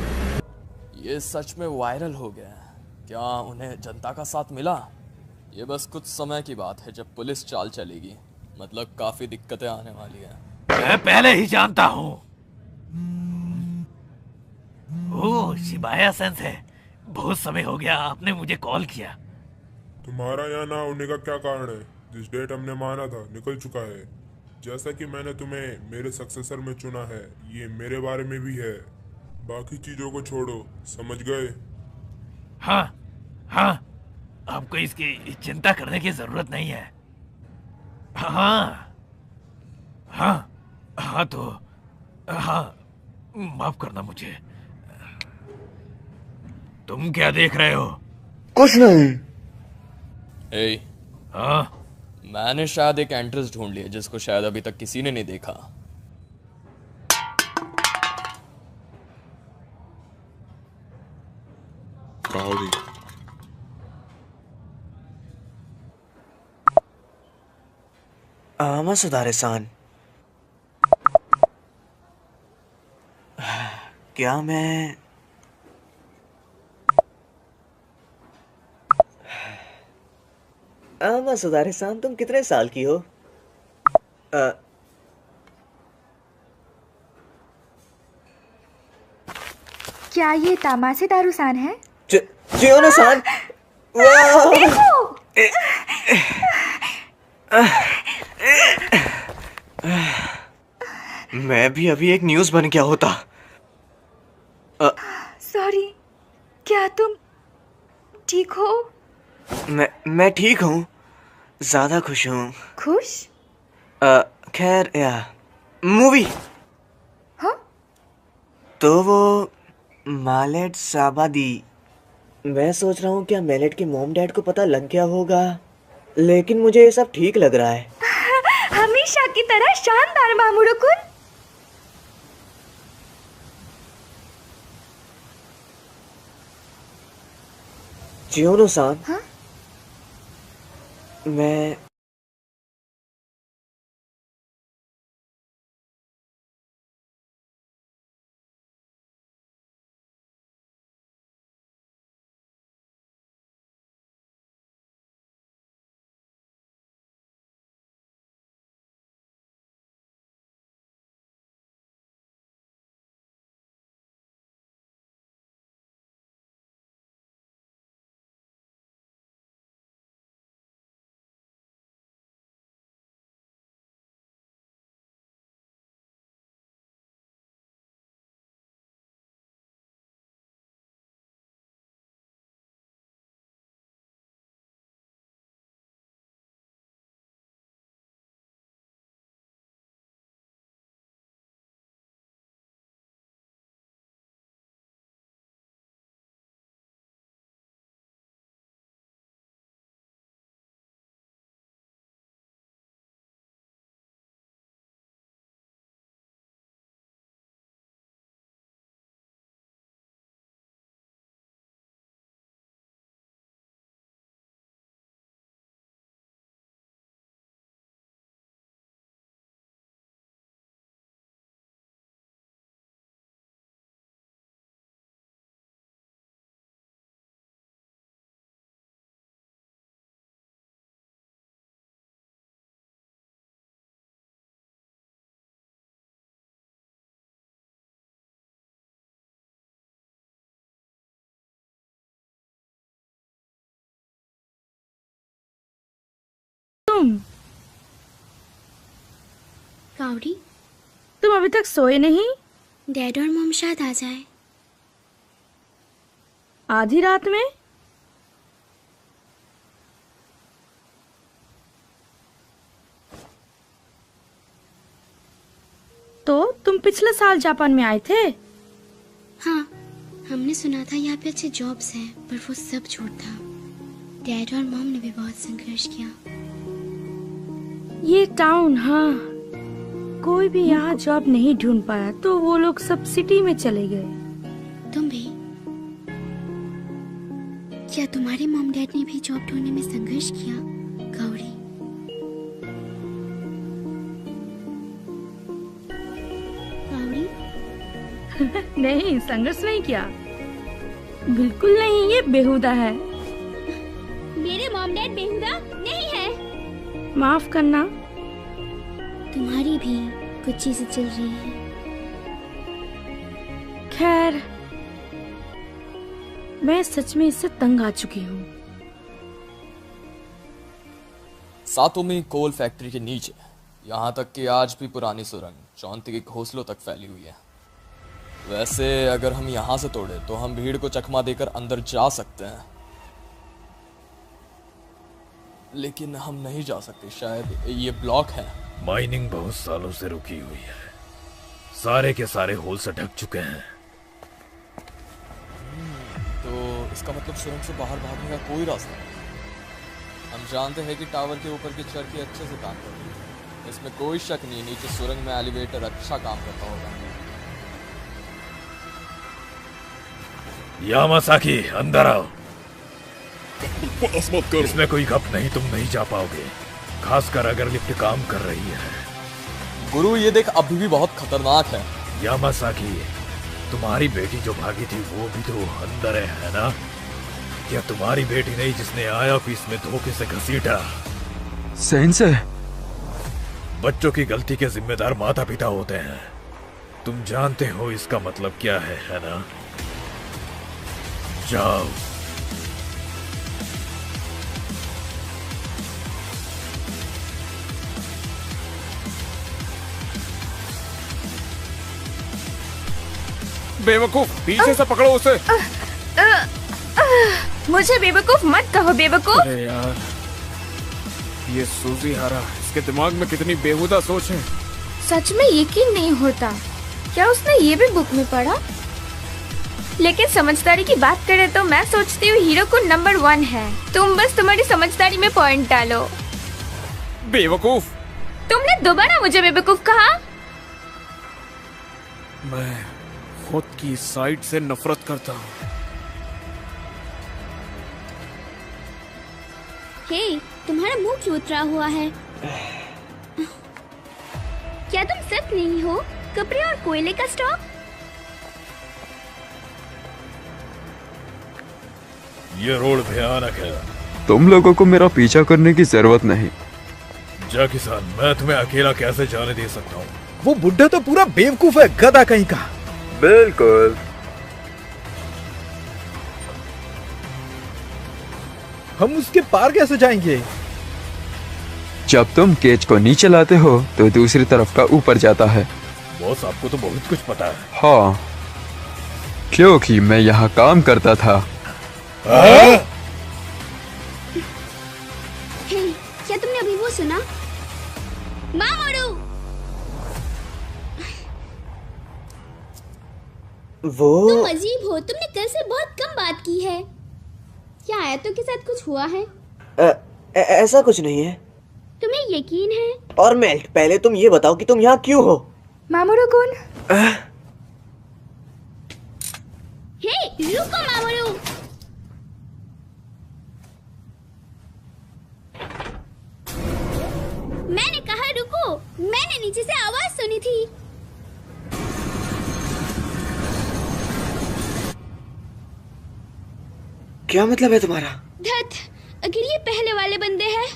ये सच में वायरल हो गया। क्या उन्हें जनता का साथ मिला? ये बस कुछ समय की बात है जब पुलिस चाल चलेगी। मतलब काफी दिक्कतें आने वाली हैं। मैं पहले ही जानता हूँ। ओह, शिबाया सेंसेई, बहुत समय हो गया आपने मुझे कॉल किया। तुम्हारा यहाँ ना होने का क्या कारण है? जिस डेट हमने माना था निकल चुका है। जैसा कि मैंने तुम्हें मेरे सक्सेसर में चुना है, ये मेरे बारे में भी है। बाकी चीजों को छोड़ो, समझ गए? हाँ हाँ, आपको इसकी चिंता करने की जरूरत नहीं है। हाँ हाँ हाँ, तो हाँ, माफ करना मुझे। तुम क्या देख रहे हो? कुछ नहीं। ए, हाँ, मैंने शायद एक एंट्रेंस ढूंढ लिया जिसको शायद अभी तक किसी ने नहीं देखा। काओरी। आमा सुधारे-सान, क्या मैं आमा सुधारे-सान, तुम कितने साल की हो? क्या ये तामासे दारूसान है? चियोनो-सान, देखो! मैं भी अभी एक न्यूज़ बन गया होता। सॉरी, क्या तुम ठीक हो? मैं ठीक हूँ, ज्यादा खुश हूँ। खुश? खैर, मूवी। हाँ? तो वो मालेट साबादी। मैं सोच रहा हूँ क्या मेलेट के मॉम डैड को पता लग गया होगा, लेकिन मुझे ये सब ठीक लग रहा है। हमेशा की तरह शानदार मामूरुकुन। चियोनो-सान, हाँ? मैं काउडी, तुम अभी तक सोए नहीं? डैड और मॉम शायद आ जाए। आधी रात में? तो तुम पिछले साल जापान में आए थे? हाँ, हमने सुना था यहाँ पे अच्छे जॉब्स हैं, पर वो सब झूठ था। डैड और मॉम ने भी बहुत संघर्ष किया। ये टाउन, हाँ, कोई भी यहाँ जॉब नहीं ढूंढ पाया तो वो लोग सब सिटी में चले गए। तुम भी? क्या तुम्हारे मॉम डैड ने भी जॉब ढूंढने में संघर्ष किया, काउडी? काउडी? नहीं, संघर्ष नहीं किया, बिल्कुल नहीं, ये बेहुदा है। मेरे मॉम डैड बेहुदा नहीं है। माफ करना। तुम्हारी भी कुछ चीजें चल रही हैं। खैर, मैं सच में इससे तंग आ चुकी हूँ। सातोमी कोल फैक्ट्री के नीचे, यहाँ तक कि आज भी पुरानी सुरंग चौंती के घोंसलों तक फैली हुई है। वैसे अगर हम यहाँ से तोड़े तो हम भीड़ को चकमा देकर अंदर जा सकते हैं, लेकिन हम नहीं जा सकते, शायद ये ब्लॉक है। माइनिंग बहुत सालों से रुकी हुई है, सारे के सारे होल से ढक चुके हैं। तो इसका मतलब सुरंग से बाहर भागने का कोई रास्ता नहीं। हम जानते हैं कि टावर के ऊपर की चरखी अच्छे से काम कर रही है, इसमें कोई शक नहीं, नीचे सुरंग में एलिवेटर अच्छा काम करता होगा। यामासाकी, अंदर आओ। बस मत करो। इसमें कोई गप नहीं, तुम नहीं जा पाओगे, खासकर अगर लिफ्ट काम कर रही है। गुरु, ये देख अभी भी बहुत खतरनाक है। यामासाकी, तुम्हारी बेटी जो भागी थी वो भी तो अंदर है ना? क्या तुम्हारी बेटी नहीं जिसने आया ऑफिस में धोखे से घसीटा? सेंसे, बच्चों की गलती के जिम्मेदार माता पिता होते हैं, तुम जानते हो इसका मतलब क्या है ना? जाओ। बेवकूफ, पीछे से पकड़ो उसे। मुझे बेवकूफ मत कहो, बेवकूफ। अरे यार, ये सूजी हारा, इसके दिमाग में कितनी बेहुदा सोच है। सच में यकीन नहीं होता, क्या उसने ये भी बुक में पढ़ा? लेकिन समझदारी की बात करें तो मैं सोचती हूँ हीरो को नंबर 1 है। तुम बस तुम्हारी समझदारी में पॉइंट डालो। बेवकूफ, तुमने दोबारा मुझे बेवकूफ कहा। मैं खुद की साइड से नफरत करता हूँ। हे, तुम्हारा मुंह क्यों उतरा हुआ है? क्या तुम सच नहीं हो? कपड़े और कोयले का स्टॉक? ये रोड भयानक है। तुम लोगों को मेरा पीछा करने की जरूरत नहीं। जा किसान, मैं तुम्हें अकेला कैसे जाने दे सकता हूँ? वो बुड्ढा तो पूरा बेवकूफ है, गधा कहीं का। बिल्कुल। हम उसके पार कैसे जाएंगे? जब तुम केज को नीचे लाते हो तो दूसरी तरफ का ऊपर जाता है। बॉस, आपको तो बहुत कुछ पता है। हाँ, क्योंकि मैं यहाँ काम करता था। हे, क्या तुमने अभी वो सुना? मामोरू! वो तुम अजीब हो, तुमने कल से बहुत कम बात की है। क्या आयतों के साथ कुछ हुआ है? ऐसा कुछ नहीं है। तुम्हें यकीन है? और मेल्ट, पहले तुम ये बताओ कि तुम यहाँ क्यों हो? मामोरू-कुन। हे, रुको मामोरू! मैंने कहा रुको, मैंने नीचे से आवाज सुनी थी। क्या मतलब है तुम्हारा? धत, अगर ये पहले वाले बंदे हैं।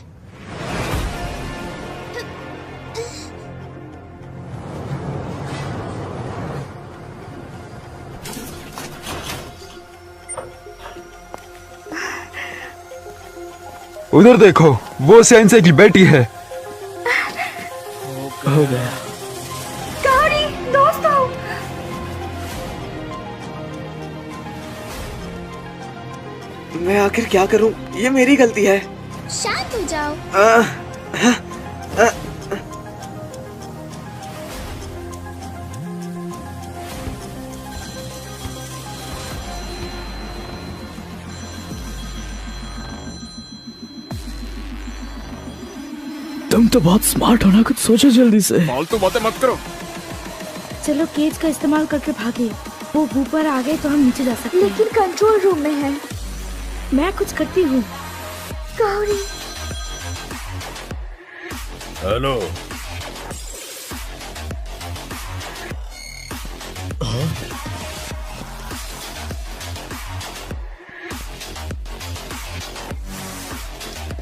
उधर देखो, वो सेंसे की बेटी है। हो गया। काओरी, दोस्तों। मैं आखिर क्या करूं? ये मेरी गलती है। शांत हो जाओ। तुम तो बहुत स्मार्ट हो ना, कुछ सोचो जल्दी से। फालतू बातें मत करो। चलो केज का इस्तेमाल करके भागे। वो ऊपर आ गए तो हम नीचे जा सकते हैं। लेकिन कंट्रोल रूम में है। मैं कुछ करती हूँ। काओरी। हेलो।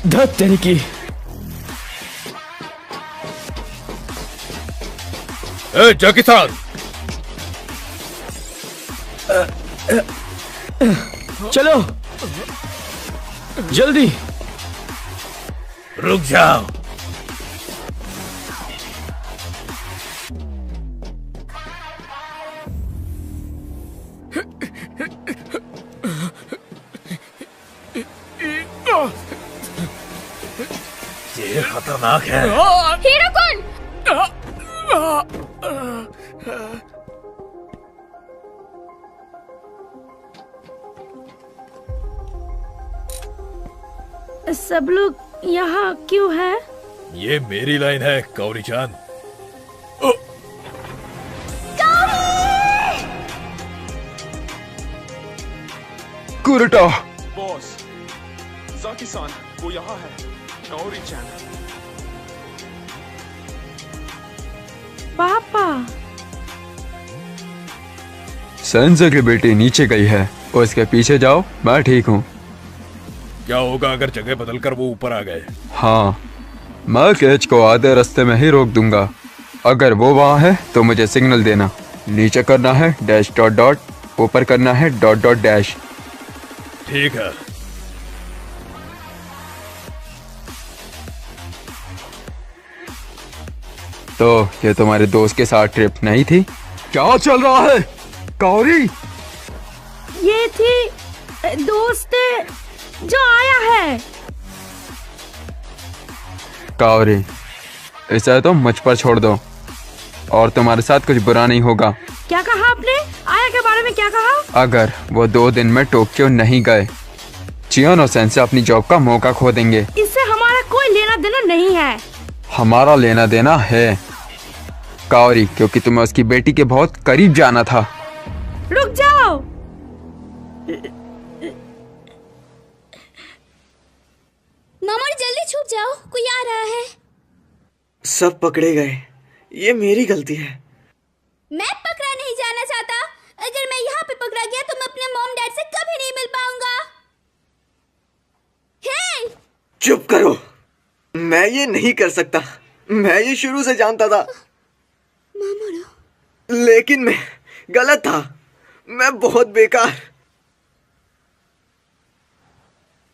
धत तेरी की। ए, जा किसान। चलो जल्दी। रुक जाओ। ये खतरनाक है। हीरो-कुन! सब लोग यहाँ क्यों है? ये मेरी लाइन है, काओरी-चान। कुरटा। बॉस, ज़ाकी-सान, वो यहाँ है। काओरी-चान। पापा। सेंसे की बेटी नीचे गई है, उसके पीछे जाओ, मैं ठीक हूँ। क्या होगा अगर जगह बदलकर वो ऊपर आ गए? हाँ, मैं केज को आधे रास्ते में ही रोक दूंगा। अगर वो वहाँ है तो मुझे सिग्नल देना। नीचे करना है डैश डॉट डॉट, ऊपर करना है डॉट डॉट डैश। ठीक है। तो ये तुम्हारे दोस्त के साथ ट्रिप नहीं थी? क्या चल रहा है काओरी? ये थी दोस्त जो आया है। काओरी, इसे तो मुझ पर छोड़ दो और तुम्हारे साथ कुछ बुरा नहीं होगा। क्या कहा आपने? आया के बारे में क्या कहा? अगर वो 2 दिन में टोक्यो नहीं गए, चियोनो सेंसे अपनी जॉब का मौका खो देंगे। इससे हमारा कोई लेना देना नहीं है। हमारा लेना देना है कावरी, क्योंकि तुम्हें उसकी बेटी के बहुत करीब जाना था। रुक जाओ। मामा जल्दी छुप जाओ, कोई आ रहा है। सब पकड़े गए, ये मेरी गलती है। मैं पकड़ा नहीं जाना चाहता। अगर मैं यहाँ पे पकड़ा गया तो मैं अपने मॉम डैड से कभी नहीं मिल पाऊंगा। हे! चुप करो, मैं ये नहीं कर सकता। मैं ये शुरू से जानता था, लेकिन मैं गलत था। मैं बहुत बेकार।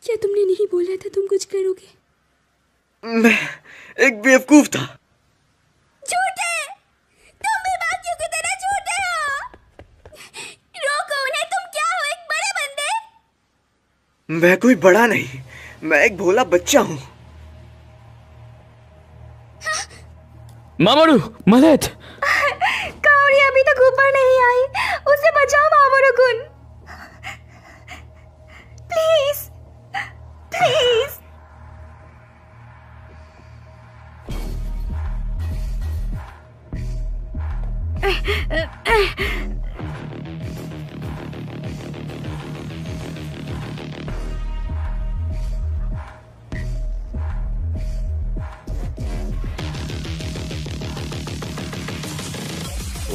क्या तुमने नहीं बोला था तुम कुछ करोगे? मैं एक बेवकूफ था। झूठे! तुम भी बाकियों की तरह झूठे हो। रोको उन्हें, तुम क्या हो, एक बड़े बंदे? मैं कोई बड़ा नहीं, मैं एक भोला बच्चा हूँ। मामोरू, मदद! कावरी अभी तक ऊपर नहीं आई, उसे बचाओ मामोरू कुन। Please please.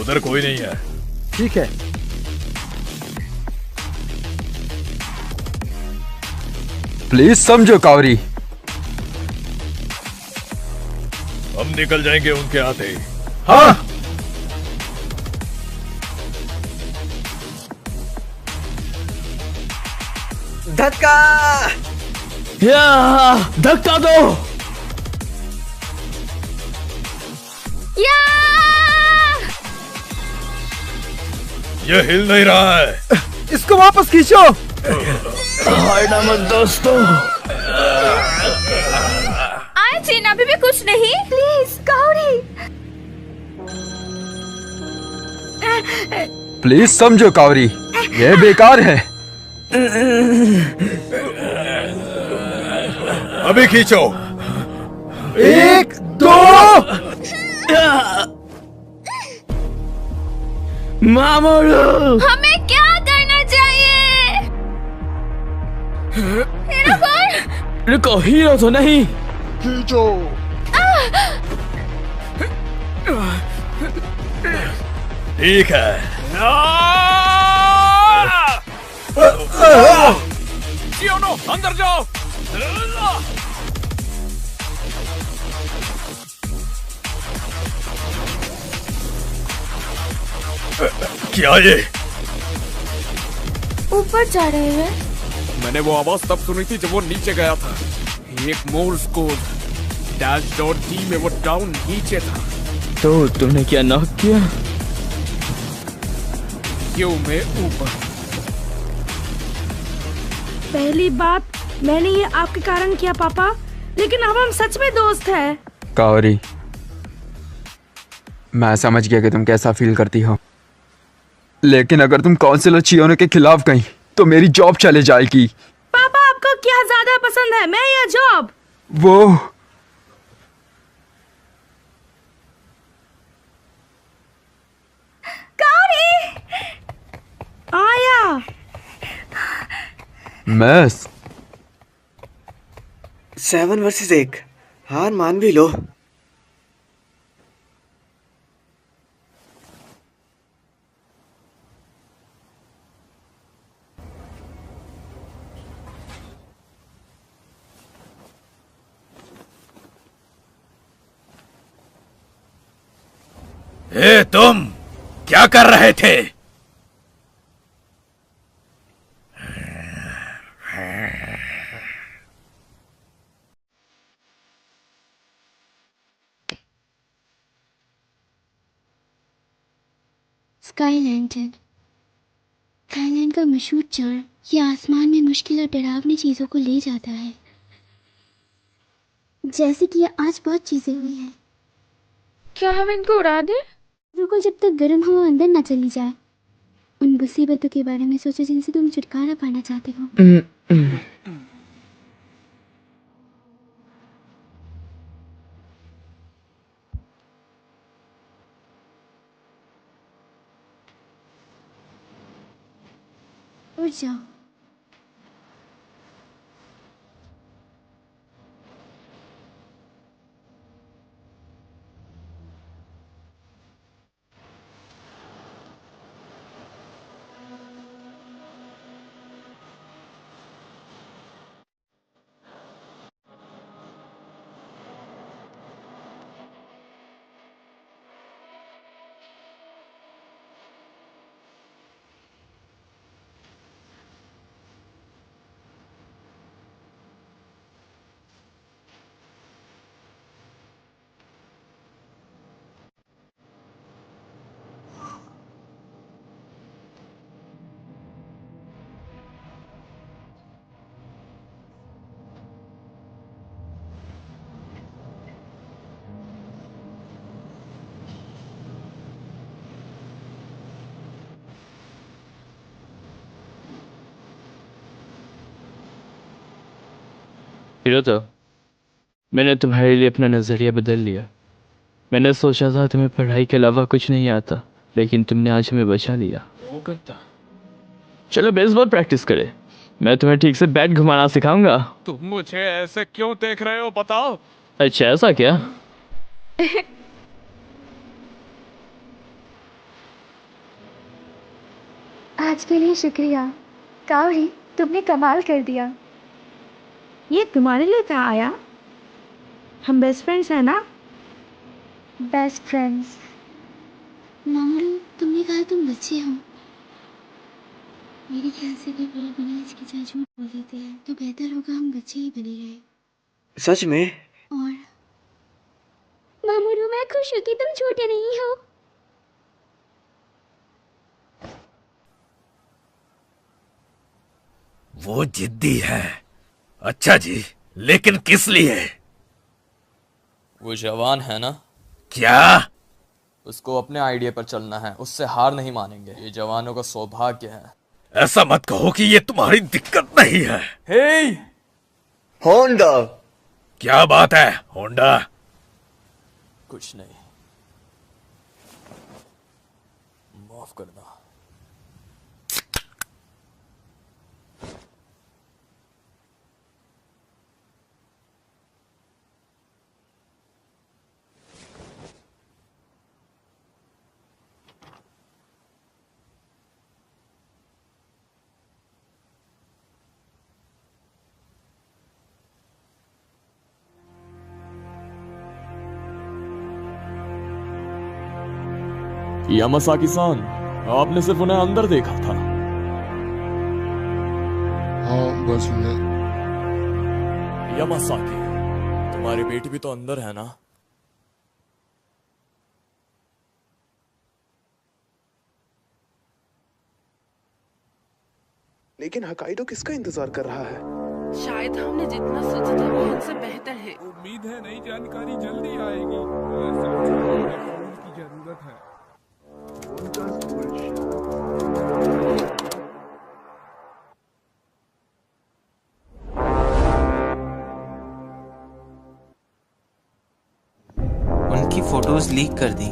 उधर कोई नहीं है। ठीक है। प्लीज समझो कावरी। हम निकल जाएंगे उनके आते ही। हाँ। धक्का! धक्का दो। ये हिल नहीं रहा है। इसको वापस खींचो। हटना मत दोस्तों। आए चीन, अभी भी कुछ नहीं। Please cowrie. प्लीज समझो कावरी, ये बेकार है। अभी खींचो। 1 2। मामोरू, हमें क्या करना चाहिए? हीरो कौन? रुको, हीरो तो नहीं। खींचो। ठीक है। चियोनो, अंदर जाओ। क्या ये? ऊपर जा रहे हैं। मैंने वो आवाज तब सुनी थी जब वो नीचे गया था। एक मोर्स कोड -D में वो डाउन नीचे था। तो तुमने क्या नॉक किया? क्यों मैं ऊपर? पहली बात, मैंने ये आपके कारण किया पापा, लेकिन अब हम सच में दोस्त हैं। कावरी, मैं समझ गया कि तुम कैसा फील करती हो, लेकिन अगर तुम काउंसिलर चियोनो के खिलाफ गई तो मेरी जॉब चले जाएगी। पापा, आपको क्या ज्यादा पसंद है, मैं या जॉब? वो कावरी आया। मैस 7 वर्सेस 1, हार मान भी लो। ए, तुम क्या कर रहे थे? स्काई लैंटर्न, थाईलैंड का मशहूर चार्म, ये आसमान में मुश्किल और डरावनी चीजों को ले जाता है। जैसे कि आज बहुत चीजें हुई हैं। क्या हम इनको उड़ा दें? रुको, जब तक गर्म हवा अंदर ना चली जाए। उन मुसीबतों के बारे में सोचो जिनसे तुम छुटकारा पाना चाहते हो। उठ जाओ। तो मैंने तुम्हारे लिए अपना नज़रिया बदल लिया। मैंने सोचा था तुम्हें पढ़ाई के अलावा कुछ नहीं आता, लेकिन तुमने आज हमें बचा लिया। चलो बेसबॉल प्रैक्टिस करें। मैं तुम्हें ठीक से बैट घुमाना सिखाऊंगा। तुम मुझे ऐसे क्यों देख रहे हो बताओ? अच्छा ऐसा क्या? आज के लिए शुक्रिया कावरी, तुमने कमाल कर दिया। ये तुम्हारे लिए कहाँ आया? हम बेस्ट फ्रेंड्स हैं ना? Best friends. मामू, तुमने कहा तुम बच्चे हो। मेरे ख्याल से अगर बड़े बने हिचकिचाहट झूठ बोल देते हैं तो बेहतर होगा हम बच्चे ही बने रहे। सच में? और मामू, मैं खुश हूँ कि तुम छोटे नहीं हो। वो जिद्दी है। अच्छा जी, लेकिन किस लिए? वो जवान है ना? क्या? उसको अपने आइडिया पर चलना है, उससे हार नहीं मानेंगे। ये जवानों का सौभाग्य है। ऐसा मत कहो कि ये तुम्हारी दिक्कत नहीं है। हे होंडा। क्या बात है होंडा? कुछ नहीं, माफ करना। यामासाकी-सान, आपने सिर्फ उन्हें अंदर देखा था। हाँ बस उन्हें। यामासाकी, तुम्हारी बेटी भी तो अंदर है ना? लेकिन हकाइडो किसका इंतजार कर रहा है? शायद हमने जितना सोचा था वो हमसे बेहतर है। उम्मीद है नई जानकारी जल्दी आएगी। फूल की जरूरत है। उनकी फोटोज लीक कर दी।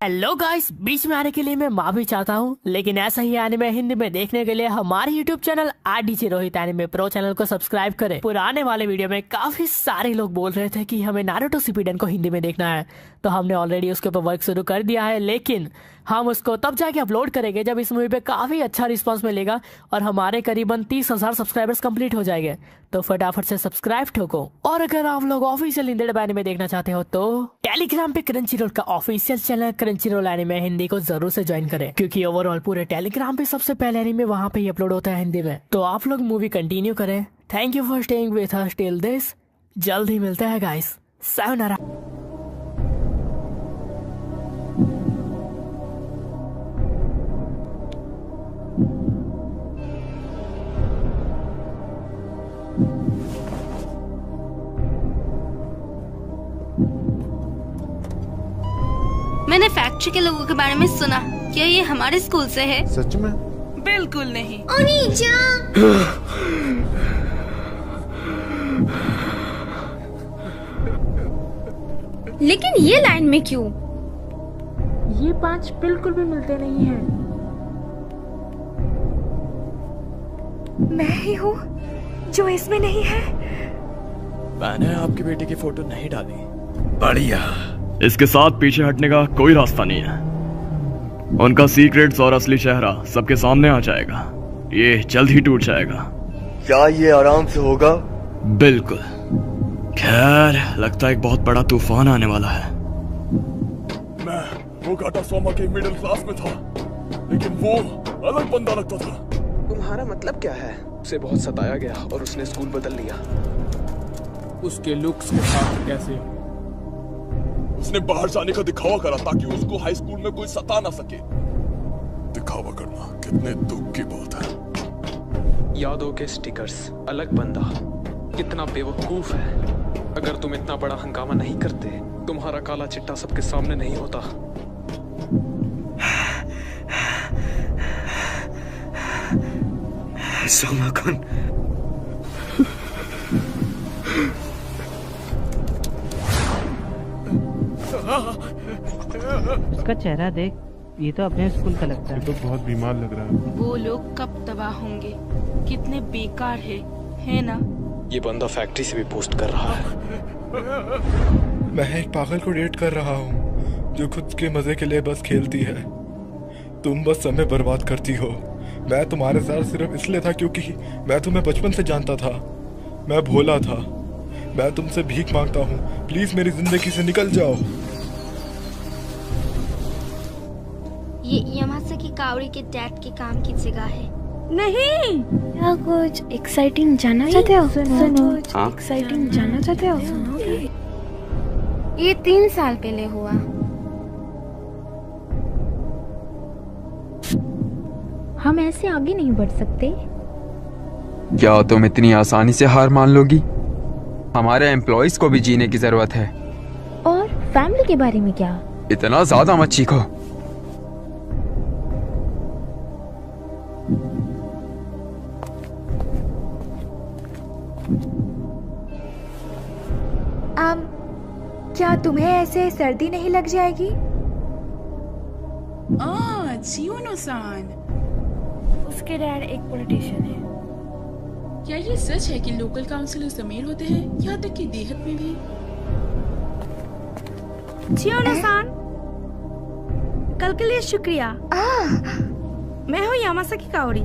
हेलो गाइस, बीच में आने के लिए मैं माफी चाहता हूँ, लेकिन ऐसा ही एनिमे हिंदी में देखने के लिए हमारे YouTube channel RDJ Rohit anime pro channel को सब्सक्राइब करें। पुराने वाले वीडियो में काफी सारे लोग बोल रहे थे कि हमें नारुतो शिपुडेन को हिंदी में देखना है, तो हमने ऑलरेडी उसके ऊपर वर्क शुरू कर दिया है, लेकिन हम उसको तब जाके अपलोड करेंगे जब इस मूवी पे काफी अच्छा रिस्पांस मिलेगा और हमारे करीबन 30,000 सब्सक्राइबर्स कंप्लीट हो जाएंगे। तो फटाफट से सब्सक्राइब ठोको। और अगर आप लोग ऑफिशियल हिंदी एनिमे देखना चाहते हो तो टेलीग्राम पे क्रंचीरोल का official channel Crunchyroll anime Hindi को जरूर से ज्वाइन करें, क्योंकि ओवरऑल पूरे टेलीग्राम पे सबसे पहले एनिमे वहाँ पे ही अपलोड होता है हिंदी में। तो आप लोग मूवी कंटिन्यू करें। Thank you for staying with us till this. जल्द ही मिलते हैं गाइस। सायोनारा। मैंने फैक्ट्री के लोगों के बारे में सुना। क्या ये हमारे स्कूल से है? सच में? बिल्कुल नहीं। ओनीजा। लेकिन ये लाइन में क्यों? ये 5 बिल्कुल भी मिलते नहीं हैं। मैं ही हूँ जो इसमें नहीं है। मैंने आपकी बेटी की फोटो नहीं डाली। बढ़िया। इसके साथ पीछे हटने का कोई रास्ता नहीं है। उनका सीक्रेट्स और असली चेहरा सबके सामने आ जाएगा। ये जल्द ही टूट जाएगा। क्या ये आराम से होगा? बिल्कुल। खैर, लगता है एक बहुत बड़ा तूफान आने वाला है। मैं वो घाटा सोमा के मिडिल क्लास में था, लेकिन वो अलग बंदा लगता था। तुम्हारा मतलब क्या है? उसे बहुत सताया गया और उसने स्कूल बदल लिया। उसके लुक्स के साथ कैसे? उसने बाहर जाने का दिखावा करा ताकि उसको हाई स्कूल में कोई सता ना सके। दिखावा करना कितने दुख की बात है। यादों के स्टिकर्स, अलग बंदा, कितना बेवकूफ है। अगर तुम इतना बड़ा हंगामा नहीं करते, तुम्हारा काला चिट्टा सबके सामने नहीं होता। सोमा-कुन, उसका चेहरा देख, ये तो अपने स्कूल का लगता है। ये तो बहुत बीमार लग रहा है। वो लोग कब तबाह होंगे? कितने बेकार है ना? ये बंदा फैक्ट्री से भी पोस्ट कर रहा है। मैं एक पागल को डेट कर रहा हूँ जो खुद के मजे के लिए बस खेलती है। तुम बस समय बर्बाद करती हो। मैं तुम्हारे साथ सिर्फ इसलिए था क्योंकि मैं तुम्हें बचपन से जानता था। मैं भोला था। मैं तुमसे भीख मांगता हूँ, प्लीज मेरी जिंदगी से निकल जाओ। ये यामासाकी काओरी के डैड के काम की जगह है। नहीं, क्या कुछ एक्साइटिंग जानना चाहते हो? सुनो, एक्साइटिंग जानना चाहते हो? ये 3 साल पहले हुआ। हम ऐसे आगे नहीं बढ़ सकते। क्या तुम इतनी आसानी से हार मान लोगी? हमारे एम्प्लॉइज को भी जीने की जरूरत है। और फैमिली के बारे में क्या? इतना ज्यादा मत चीखो। क्या तुम्हें ऐसे सर्दी नहीं लग जाएगी? चियोनो-सान, उसके डैड एक पॉलिटिशियन है। क्या ये सच है कि लोकल काउंसिलर्स अमीर होते हैं, यहाँ तक कि देहात में भी? चियोनो-सान, कल के लिए शुक्रिया। मैं हूँ यामासाकी काओरी।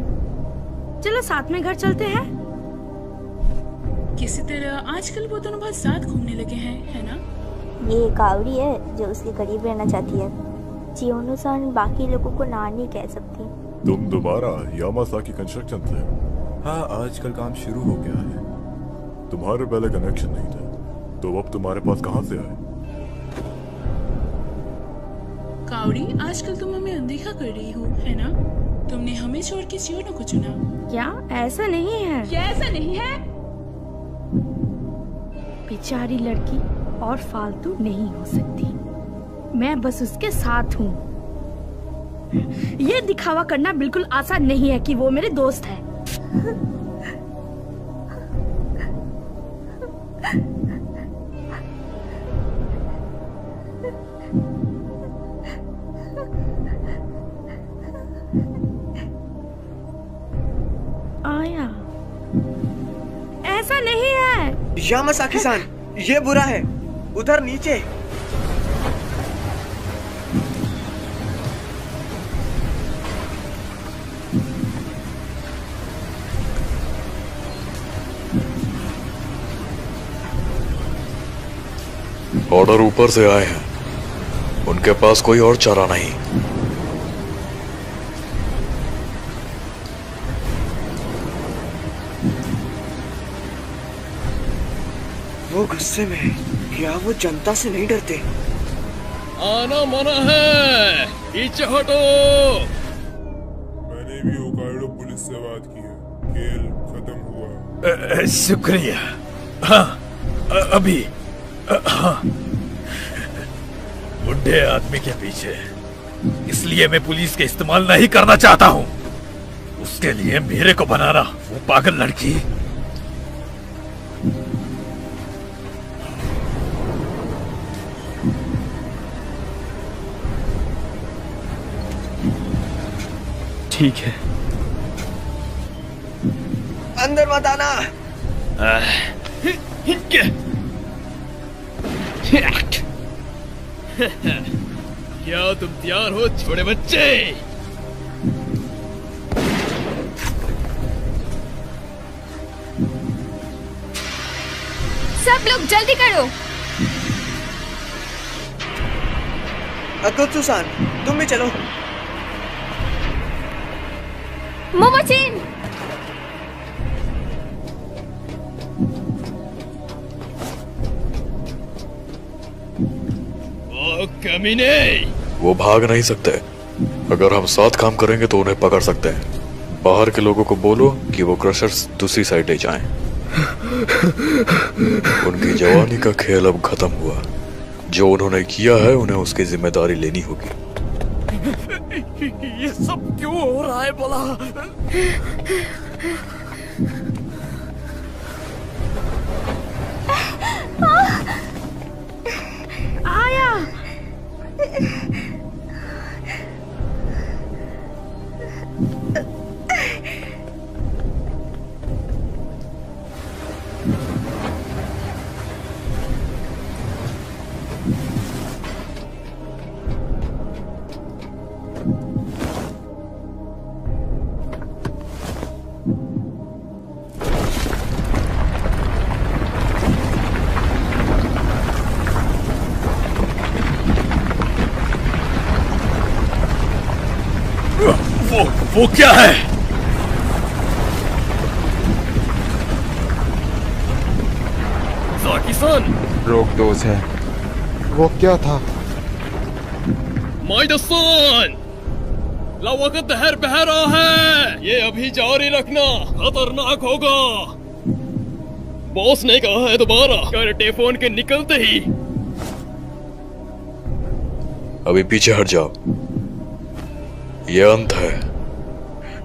चलो साथ में घर चलते हैं। किसी तरह आजकल वो दोनों बहुत साथ घूमने लगे हैं, है ना? ये कावड़ी है जो उसके करीब रहना चाहती है। चियोनो-सान बाकी लोगों को ना नहीं कह सकती। तुम दोबारा यामासाकी कंस्ट्रक्शन से? हाँ, आजकल काम शुरू हो गया है। तुम्हारे पहले कनेक्शन नहीं थे, तो अब तुम्हारे पास कहाँ से आए? कावड़ी, आजकल तुम हमें अनदेखा कर रही हो, है ना? तुमने हमें छोड़ के चियोनो को चुना। क्या ऐसा नहीं है? क्या ऐसा नहीं है? बेचारी लड़की और फालतू नहीं हो सकती। मैं बस उसके साथ हूँ। ये दिखावा करना बिल्कुल आसान नहीं है कि वो मेरे दोस्त है। आया, ऐसा नहीं है। यामासाकी-सान, ये बुरा है। उधर नीचे। ऑर्डर ऊपर से आए हैं। उनके पास कोई और चारा नहीं। वो गुस्से में है। क्या वो जनता से नहीं डरते? आना मना है, पीछे हटो। मैंने भी होकाइडो पुलिस से बात की है। खेल खत्म हुआ। शुक्रिया। हाँ, अभी हाँ। बुढ़े आदमी के पीछे, इसलिए मैं पुलिस के इस्तेमाल नहीं करना चाहता हूँ। उसके लिए मेरे को बनाना, वो पागल लड़की। ठीक है। अंदर मत आना। क्या तुम तैयार हो छोटे बच्चे? सब लोग जल्दी करो। अकुत्सु-सान, तुम भी चलो। मोमोचिन, ओ कमीने! वो भाग नहीं सकते। अगर हम साथ काम करेंगे तो उन्हें पकड़ सकते हैं। बाहर के लोगों को बोलो कि वो क्रशर्स दूसरी साइड ले जाएं। उनकी जवानी का खेल अब खत्म हुआ। जो उन्होंने किया है उन्हें उसकी जिम्मेदारी लेनी होगी। ये सब क्यों हो रहा है भला? आया। वो क्या है? साकी-सान! रोक दो उसे। वो क्या था? माइदा-सान! लावा का दहर बह रहा है। ये अभी जारी रखना, खतरनाक होगा। बॉस ने कहा है दोबारा करटे फोन के निकलते ही। अभी पीछे हट जाओ। ये अंत है।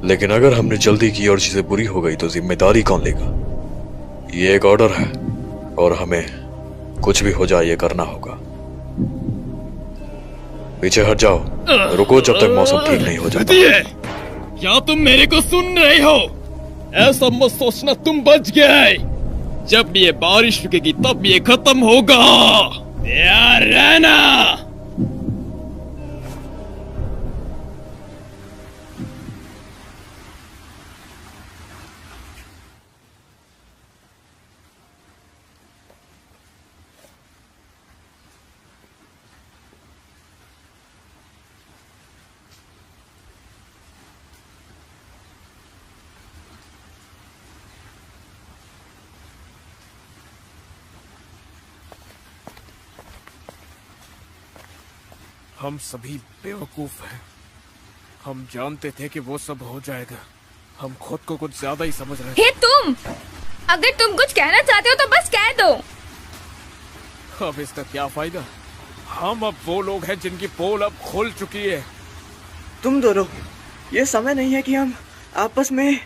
लेकिन अगर हमने जल्दी की और चीजें बुरी हो गई तो जिम्मेदारी कौन लेगा? ये एक ऑर्डर है और हमें कुछ भी हो जाए ये करना होगा। पीछे हट जाओ। रुको जब तक मौसम ठीक नहीं हो जाता। क्या तुम मेरे को सुन रहे हो? ऐसा मत सोचना तुम बच गए। जब ये बारिश रुकेगी तब ये खत्म होगा। तैयार रहना। हम सभी बेवकूफ हैं। हम जानते थे कि वो सब हो जाएगा। हम खुद को कुछ ज्यादा ही समझ रहे हे तुम! अगर तुम कुछ कहना चाहते हो तो बस कह दो। अब इसका क्या फायदा? हम अब वो लोग हैं जिनकी पोल अब खुल चुकी है। तुम दोनों, ये समय नहीं है कि हम आपस में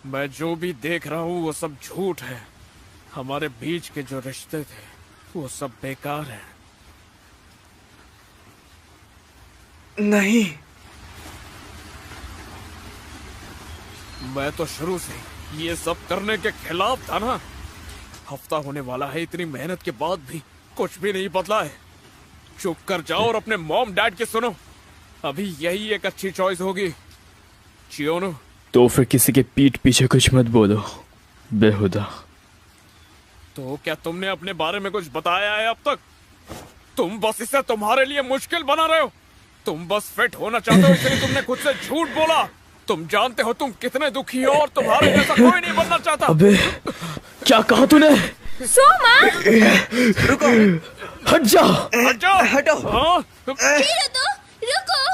मैं जो भी देख रहा हूँ वो सब झूठ है। हमारे बीच के जो रिश्ते थे वो सब बेकार हैं। नहीं, मैं तो शुरू से ये सब करने के खिलाफ था ना। हफ्ता होने वाला है, इतनी मेहनत के बाद भी कुछ भी नहीं बदला है। चुप कर जाओ और अपने मॉम डैड के सुनो। अभी यही एक अच्छी चॉइस होगी। चियोनो, तो फिर किसी के पीठ पीछे कुछ मत बोलो बेहुदा। तो क्या तुमने अपने बारे में कुछ बताया है अब तक? तुम बस इसे तुम्हारे लिए मुश्किल बना रहे हो। तुम बस फिट होना चाहते हो इसलिए तुमने खुद से झूठ बोला। तुम जानते हो तुम कितने दुखी हो और तुम्हारे जैसा कोई नहीं बनना चाहता। अबे क्या कहा तूने? सोमा! रुको! हट जा! हट जाओ! हटो! हाँ? रुको!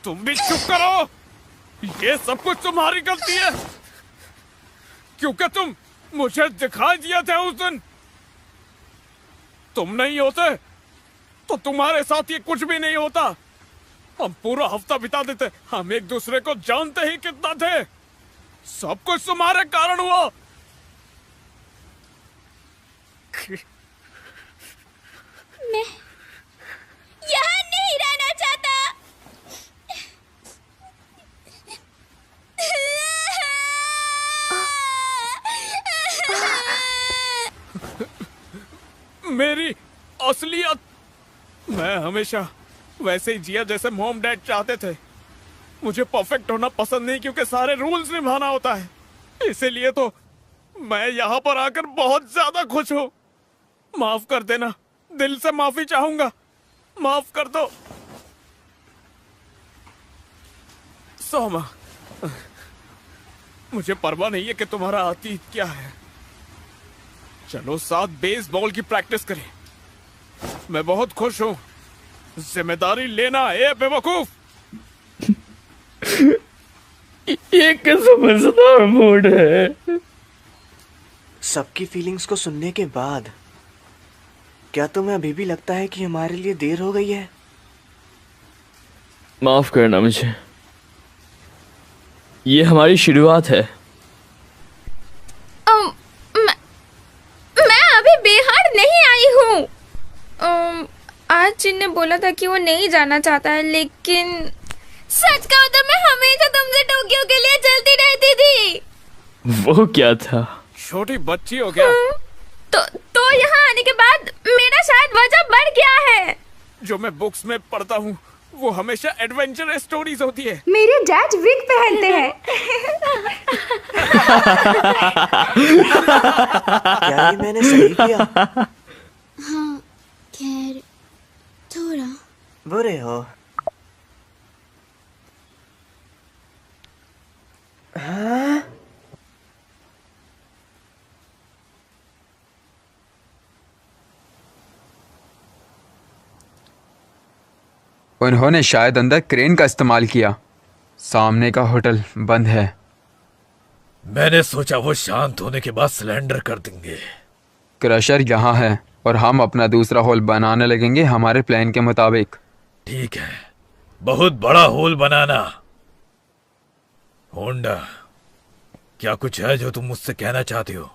तुम भी चुप करो। ये सब कुछ तुम्हारी गलती है क्योंकि तुम मुझे दिखाई दिए थे उस दिन। तुम नहीं होते तो तुम्हारे साथ ये कुछ भी नहीं होता। हम पूरा हफ्ता बिता देते। हम एक दूसरे को जानते ही कितना थे। सब कुछ तुम्हारे कारण हुआ। मैं यहाँ मैं हमेशा वैसे ही जिया जैसे मॉम डैड चाहते थे। मुझे परफेक्ट होना पसंद नहीं क्योंकि सारे रूल्स निभाना होता है। इसीलिए तो मैं यहाँ पर आकर बहुत ज्यादा खुश हूँ। माफ कर देना, दिल से माफी चाहूंगा, माफ कर दो सोमा। मुझे परवाह नहीं है कि तुम्हारा अतीत क्या है। चलो साथ बेसबॉल की प्रैक्टिस करें। मैं बहुत खुश हूँ। जिम्मेदारी लेना ए बेवकूफ। ये कैसा मजेदार मूड है। सबकी फीलिंग्स को सुनने के बाद क्या तुम्हें अभी भी लगता है कि हमारे लिए देर हो गई है? माफ करना मुझे, ये हमारी शुरुआत है। मैं अभी बिहार नहीं आई हूँ। आज जिन ने बोला था कि वो नहीं जाना चाहता है, लेकिन सच कहूं तो मैं हमेशा तुमसे टोक्यो के लिए चलती रहती थी। वो क्या था? छोटी बच्ची हो क्या? तो यहाँ आने के बाद मेरा शायद वजह बढ़ गया है। जो मैं बुक्स में पढ़ता हूँ वो हमेशा एडवेंचर स्टोरीज होती है। मेरे डैड विग पहनते हैं। क्या ये मैंने सही किया? हाँ, खैर थोड़ा बुरे हो। हाँ? उन्होंने शायद अंदर क्रेन का इस्तेमाल किया। सामने का होटल बंद है। मैंने सोचा वो शांत होने के बाद सिलेंडर कर देंगे। क्रशर यहाँ है और हम अपना दूसरा होल बनाने लगेंगे हमारे प्लान के मुताबिक। ठीक है, बहुत बड़ा होल बनाना। होंडा, क्या कुछ है जो तुम मुझसे कहना चाहते हो?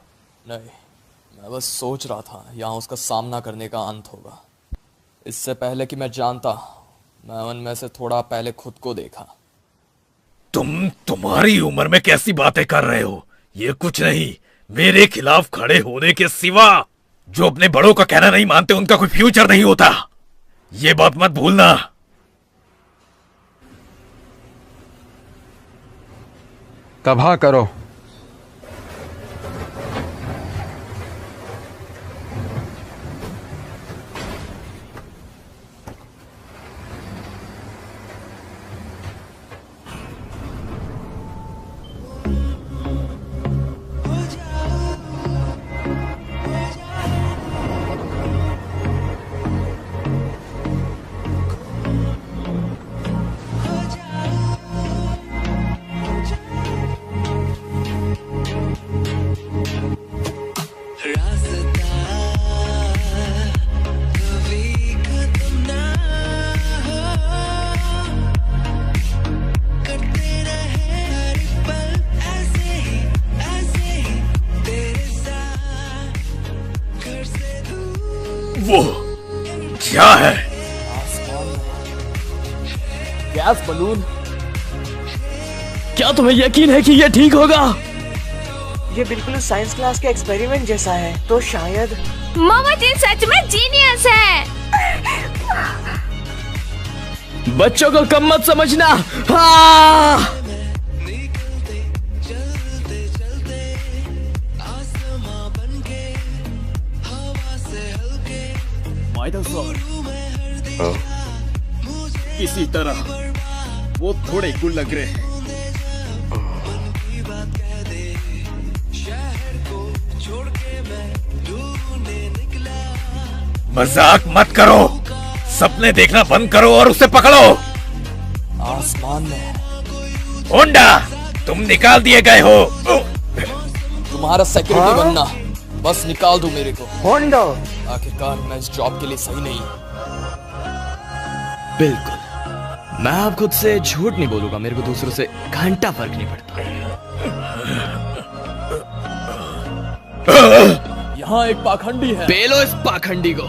नहीं, मैं बस सोच रहा था यहाँ उसका सामना करने का अंत होगा। इससे पहले कि मैं जानता, मैं उनमें से थोड़ा पहले खुद को देखा। तुम्हारी उम्र में कैसी बातें कर रहे हो? ये कुछ नहीं मेरे खिलाफ खड़े होने के सिवा। जो अपने बड़ों का कहना नहीं मानते उनका कोई फ्यूचर नहीं होता, ये बात मत भूलना। तबाह करो। वो क्या है? Gas balloon. क्या तुम्हें यकीन है कि ये ठीक होगा? ये बिल्कुल साइंस क्लास के एक्सपेरिमेंट जैसा है, तो शायद मोमोजिन सच में जीनियस है। बच्चों को कम मत समझना। हाँ! इसी तरह वो थोड़े कुल लग रहे हैं। मजाक मत करो, सपने देखना बंद करो और उसे पकड़ो। आसमान में। होंडा, तुम निकाल दिए गए हो। तुम्हारा सिक्योरिटी बनना, बस निकाल दो मेरे को। होंडा, आखिरकार मैं इस जॉब के लिए सही नहीं। बिल्कुल, मैं अब खुद से झूठ नहीं बोलूंगा। मेरे को दूसरों से घंटा फर्क नहीं पड़ता। यहाँ एक पाखंडी है। पेलो इस पाखंडी को।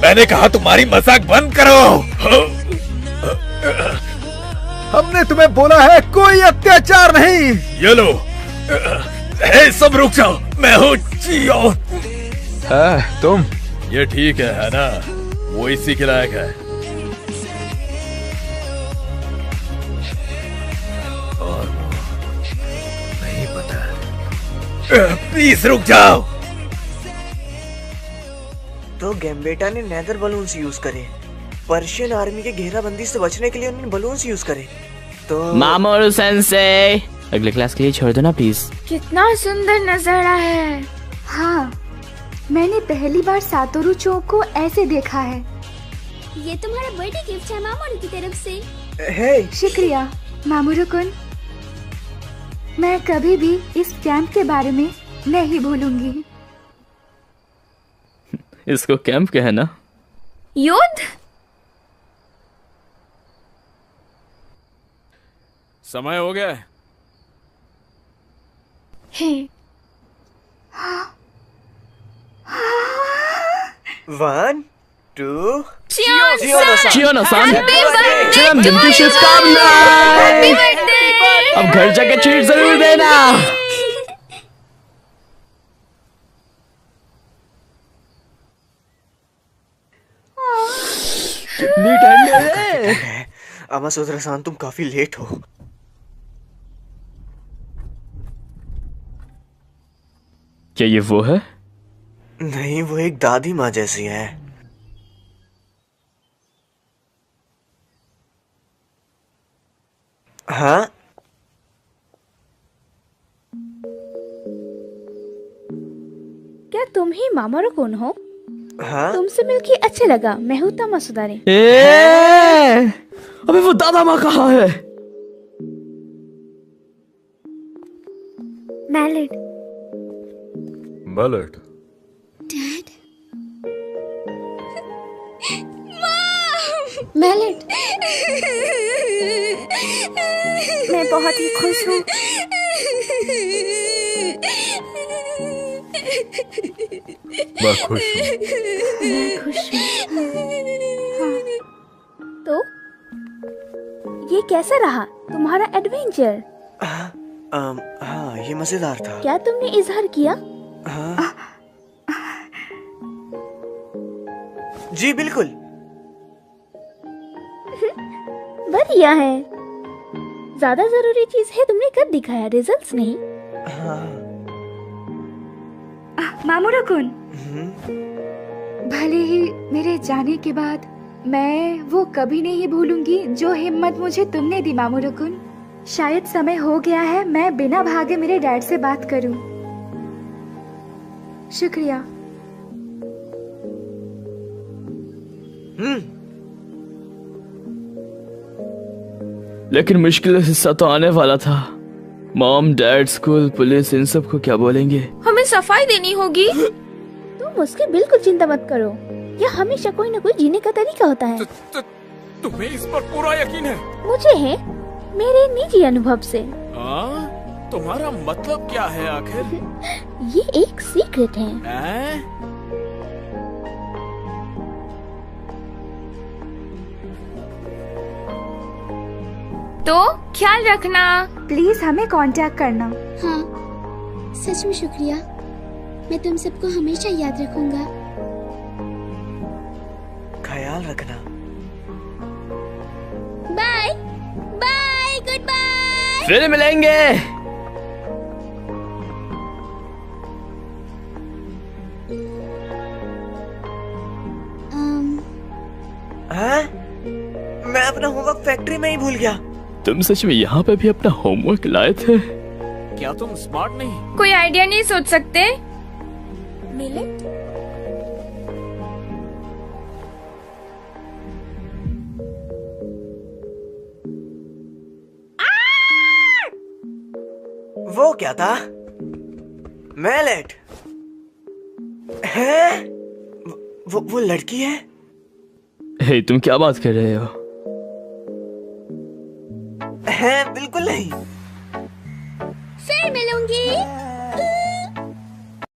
मैंने कहा तुम्हारी मजाक बंद करो। हमने तुम्हें बोला है कोई अत्याचार नहीं। ये लो, सब रुक जाओ, मैं हूँ जियो। तुम ये ठीक है ना? वो इसी के लायक है। और नहीं पता। प्लीज रुक जाओ। तो गैम्बेटा ने नेदर बलून्स यूज करे। पर्शियन आर्मी के घेराबंदी से बचने के लिए उन्होंने बलून्स यूज करे। तो मामोरू सेंसेई, अगले क्लास के लिए छोड़ दो ना प्लीज। कितना सुंदर नजारा है। हाँ, मैंने पहली बार सातोरू चो को ऐसे देखा है। ये तुम्हारा बर्थडे गिफ्ट है मामोरू की तरफ से। हे, शुक्रिया मामोरू-कुन। मैं कभी भी इस कैंप के बारे में नहीं भूलूंगी। इसको कैंप कहना? युद्ध? समय हो गया है। हे। 1, 2 चियोनो-सान, जन्मदिन की शुभकामनाएं। अब घर जाके ट्रीट जरूर देना। कितनी ठंड है। अमासुद्रा-सान, तुम काफी लेट हो। क्या ये वो है? नहीं, वो एक दादी माँ जैसी है। हाँ? क्या तुम ही मामोरू-कुन हो? हाँ? तुमसे मिलके अच्छा लगा। मैं हूँ तमासुदारे। अबे वो दादा माँ कहाँ है? मैलेट। मैलेट। मैलेट, मैं बहुत ही खुश हूँ। मैं खुश हूँ। मैं खुश हूँ। हाँ। तो ये कैसा रहा तुम्हारा एडवेंचर? हाँ, ये मजेदार था। क्या तुमने इजहार किया? हाँ। जी बिल्कुल। बढ़िया है। ज्यादा जरूरी चीज है तुमने कर दिखाया, रिजल्ट्स नहीं। मामोरू-कुन, भले ही मेरे जाने के बाद मैं वो कभी नहीं भूलूंगी जो हिम्मत मुझे तुमने दी मामोरू-कुन। शायद समय हो गया है मैं बिना भागे मेरे डैड से बात करूं। शुक्रिया। लेकिन मुश्किल हिस्सा तो आने वाला था। मॉम, डैड, स्कूल, पुलिस, इन सब को क्या बोलेंगे? हमें सफाई देनी होगी। तुम उसकी बिल्कुल चिंता मत करो। यह हमेशा कोई न कोई जीने का तरीका होता है। तुम्हें इस पर पूरा यकीन है? मुझे है, मेरे निजी अनुभव से। तुम्हारा मतलब क्या है आखिर? ये एक सीक्रेट है। तो ख्याल रखना। प्लीज हमें कांटेक्ट करना। हाँ, सच में शुक्रिया। मैं तुम सबको हमेशा याद रखूंगा। ख्याल रखना। Bye bye, goodbye. फिर मिलेंगे। हाँ? मैं अपना होमवर्क फैक्ट्री में ही भूल गया। तुम सच में यहाँ पे भी अपना होमवर्क लाए थे? क्या तुम स्मार्ट नहीं? कोई आइडिया नहीं सोच सकते? मिले? वो क्या था? मैलेट है? वो लड़की है? हे, तुम क्या बात कर रहे हो? है, बिल्कुल नहीं। फिर मिलूंगी।